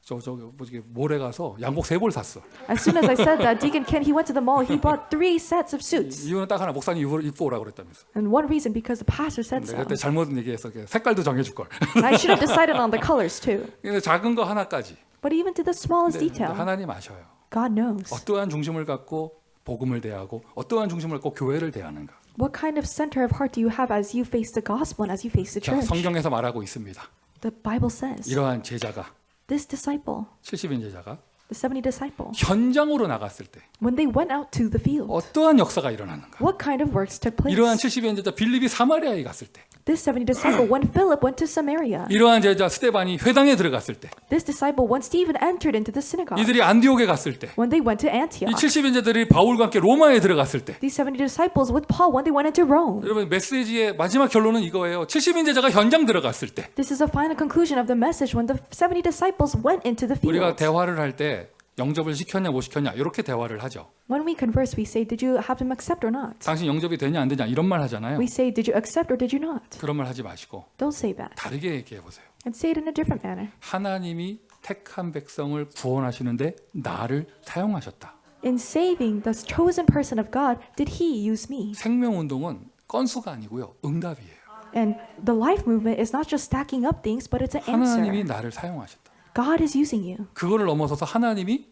뭐지 모래 가서 양복 3벌 샀어. As soon as I said that, Deacon Ken, he went to the mall. He bought 3 sets of suits. 이유는 딱 하나. 목사님 입고 오라고 그랬다면서. And one reason, because the pastor said 내가 so. 그때 잘못 얘기해서 색깔도 정해줄 걸. And I should have decided on the colors too. 근데 작은 거 하나까지. But even to the smallest detail, 하나님 아셔요. God knows. 어떠한 중심을 갖고 복음을 대하고 어떠한 중심을 갖고 교회를 대하는가. What kind of center of heart do you have as you face the gospel and as you face the 자, church? 성경에서 말하고 있습니다. The Bible says, 이러한 제자가 this disciple, 70인 제자가 the 70 disciple, 현장으로 나갔을 때 when they went out to the field, 어떠한 역사가 일어나는가. what kind of works took place? 이러한 70인 제자 빌립이 사마리아에 갔을 때 This 70 disciple, when Philip went to Samaria, 이러한 제자 스데반이 회당에 들어갔을 때 this disciple, when Stephen entered into the synagogue, 이들이 안디옥에 갔을 때 when they went to 이 Antioch, 70인 제자들이 바울과 함께 로마에 들어갔을 때 these 70 disciples with Paul, when they went into Rome. 여러분 메시지의 마지막 결론은 이거예요. 70인 제자가 현장 들어갔을 때 This is the final conclusion of the message when the 70 disciples went into the 우리가 field. 대화를 할 때 영접을 시켰냐 못 시켰냐 이렇게 대화를 하죠. When we converse, we say, did you have them accept or not? 당신 영접이 되냐 안 되냐 이런 말 하잖아요. We say, did you accept or did you not? 그런 말 하지 마시고 Don't say that. 다르게 얘기해 보세요. And say it in a different manner. 하나님이 택한 백성을 구원하시는데 나를 사용하셨다. In saving the chosen person of God, did he use me? 생명운동은 건수가 아니고요. 응답이에요. And the life movement is not just stacking up things, but it's an 하나님이 answer. 나를 사용하셨다. God is using you. 그거를 넘어서서 하나님이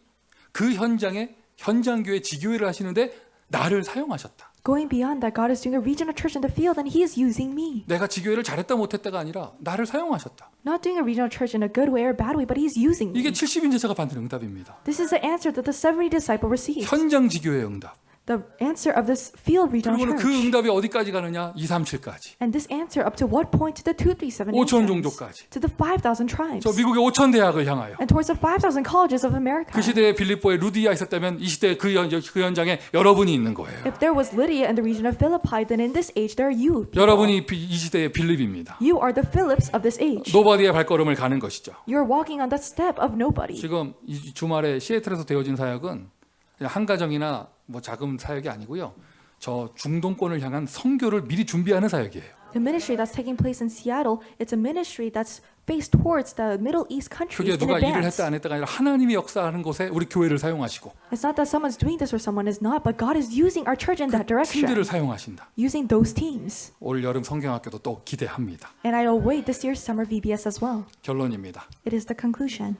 그 현장에 현장교회 지교회를 하시는데 나를 사용하셨다. Going beyond that, God is doing a regional church in the field and he is using me. 내가 지교회를 잘했다 못했다가 아니라 나를 사용하셨다. Not doing a regional church in a good way or bad way, but he's using 이게 me. 70인 제자가 받는 응답입니다. This is the answer that the 70 disciple received. 현장 지교회 응답. The answer of this field regional 그리고는 그 church. 응답이 어디까지 가느냐? 237까지. And this answer up to what point? To the 237 5천 nations. 종족까지. To the 5,000 tribes. 저 미국의 5천 대학을 향하여. And towards the 5,000 colleges of America. 그 시대에 빌립보에 루디아 있었다면 이 시대에 그 현장에 여러분이 있는 거예요. If there was Lydia in the region of Philippi, then in this age there are you. people. 여러분이 이 시대의 빌립입니다. You are the Philips of this age. 노바디의 발걸음을 가는 것이죠. You're walking on the step of nobody. 지금 이 주말에 시애틀에서 되어진 사역은 그냥 한 가정이나 뭐 작은 사역이 아니고요. 저 중동권을 향한 선교를 미리 준비하는 사역이에요. The ministry that's taking place in Seattle, it's a ministry that's faced towards the Middle East countries 그게 in 누가 일을 advance. 했다 안 했다가 아니라 하나님이 역사하는 곳에 우리 교회를 사용하시고 It's not that someone's doing this or someone is not, but God is using our church in that direction. 팀들을 사용하신다. Using those teams. 올 여름 성경학교도 또 기대합니다. And I await this year's summer VBS as well. 결론입니다. It is the conclusion.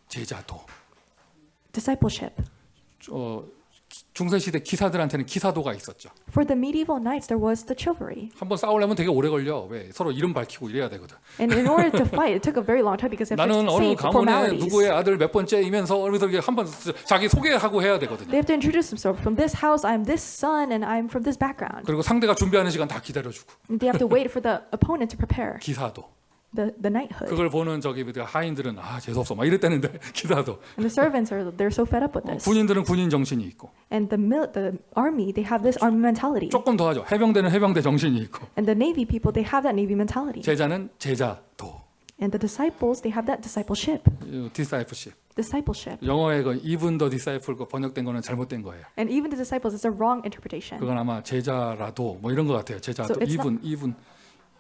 제자도 Discipleship. 중세시대 기사들한테는 기사도가 있었죠. For the medieval knights, there was the chivalry. 한번 싸우려면 되게 오래 걸려. 왜? 서로 이름 밝히고 이래야 되거든. And in order to fight, it took a very long time because they have 나는 to 어느 say 가문의 formalities. 누구의 아들 몇 번째이면서 그래서 한번 자기 소개하고 해야 되거든요. They have to introduce themselves. From this house, I'm this son, and I'm from this background. 그리고 상대가 준비하는 시간 다 기다려주고. And they have to wait for the opponent to prepare. 기사도. The knighthood. 그걸 보는 하인들은 재수없어 막 이랬다는데 기사도. And the servants they're so fed up with this. 군인들은 군인 정신이 있고. And the army, they have this army mentality. 조금 더 하죠. 해병대는 해병대 정신이 있고. And the navy people, they have that navy mentality. 제자는 제자도. And the disciples, they have that discipleship. discipleship. Discipleship. 영어에 그 even the disciple 번역된 거는 잘못된 거예요. And even the disciples, it's a wrong interpretation. 그건 아마 제자라도 뭐 이런 것 같아요. 제자도 So it's even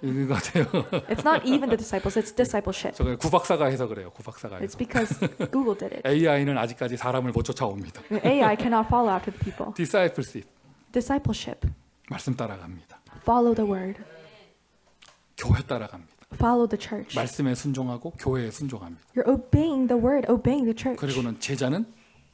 이거 같아요. It's not even the disciples, it's discipleship. 저거 구박사가 해서 그래요. 구박사가 It's 해서. because Google did it. AI는 아직까지 사람을 못 쫓아옵니다. AI cannot follow after the people. discipleship Discipleship. 말씀 따라갑니다. Follow the word. 교회 따라갑니다. Follow the church. 말씀에 순종하고 교회에 순종합니다. You're obeying the word, obeying the church. 그리고는 제자는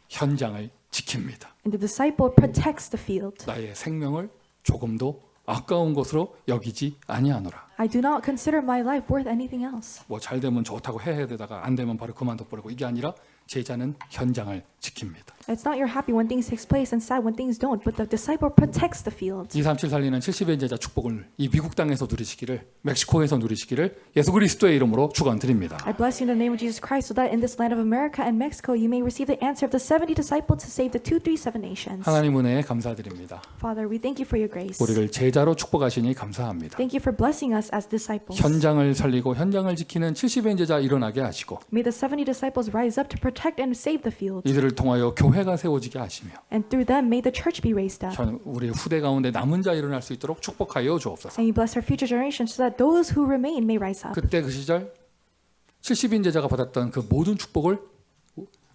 현장을 지킵니다. And the disciple protects the field. 나의 생명을 조금도 아까운 것으로 여기지 아니하노라. I do not consider my life worth anything else. 뭐 잘 되면 좋다고 해야 되다가 안 되면 바로 그만둬 버리고 이게 아니라 제자는 현장을 지킵니다. It's not you're happy when things takes place and sad when things don't, but the disciple protects the field. 237 살리는 70의 제자 축복을 이 미국 땅에서 누리시기를 멕시코에서 누리시기를 예수 그리스도의 이름으로 축원드립니다. I bless you in the name of Jesus Christ so that in this land of America and Mexico you may receive the answer of the 70 disciples to save the 237 nations. 하나님 은혜에 감사드립니다. Father, we thank you for your grace. 우리를 제자로 축복하시니 감사합니다. Thank you for blessing us as disciples. 현장을 살리고 현장을 지키는 70의 제자 일어나게 하시고 May the 70 disciples rise up to protect and save the field. 이들을 통하여 교회가 세워지게 하시며 And through them may the church be raised up. 우리 후대 가운데 남은 자 일어날 수 있도록 축복하여 주옵소서. And you bless our future generations so that those who remain may rise up. 그때 그 시절 70인 제자가 받았던 그 모든 축복을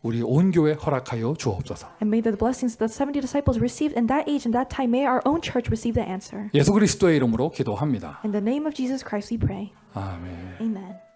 우리 온 교회 허락하여 주옵소서. And may the blessings that 70 disciples received in that age and that time, may our own church receive the answer. 예수 그리스도의 이름으로 기도합니다. In the name of Jesus Christ we pray. 아멘. Amen.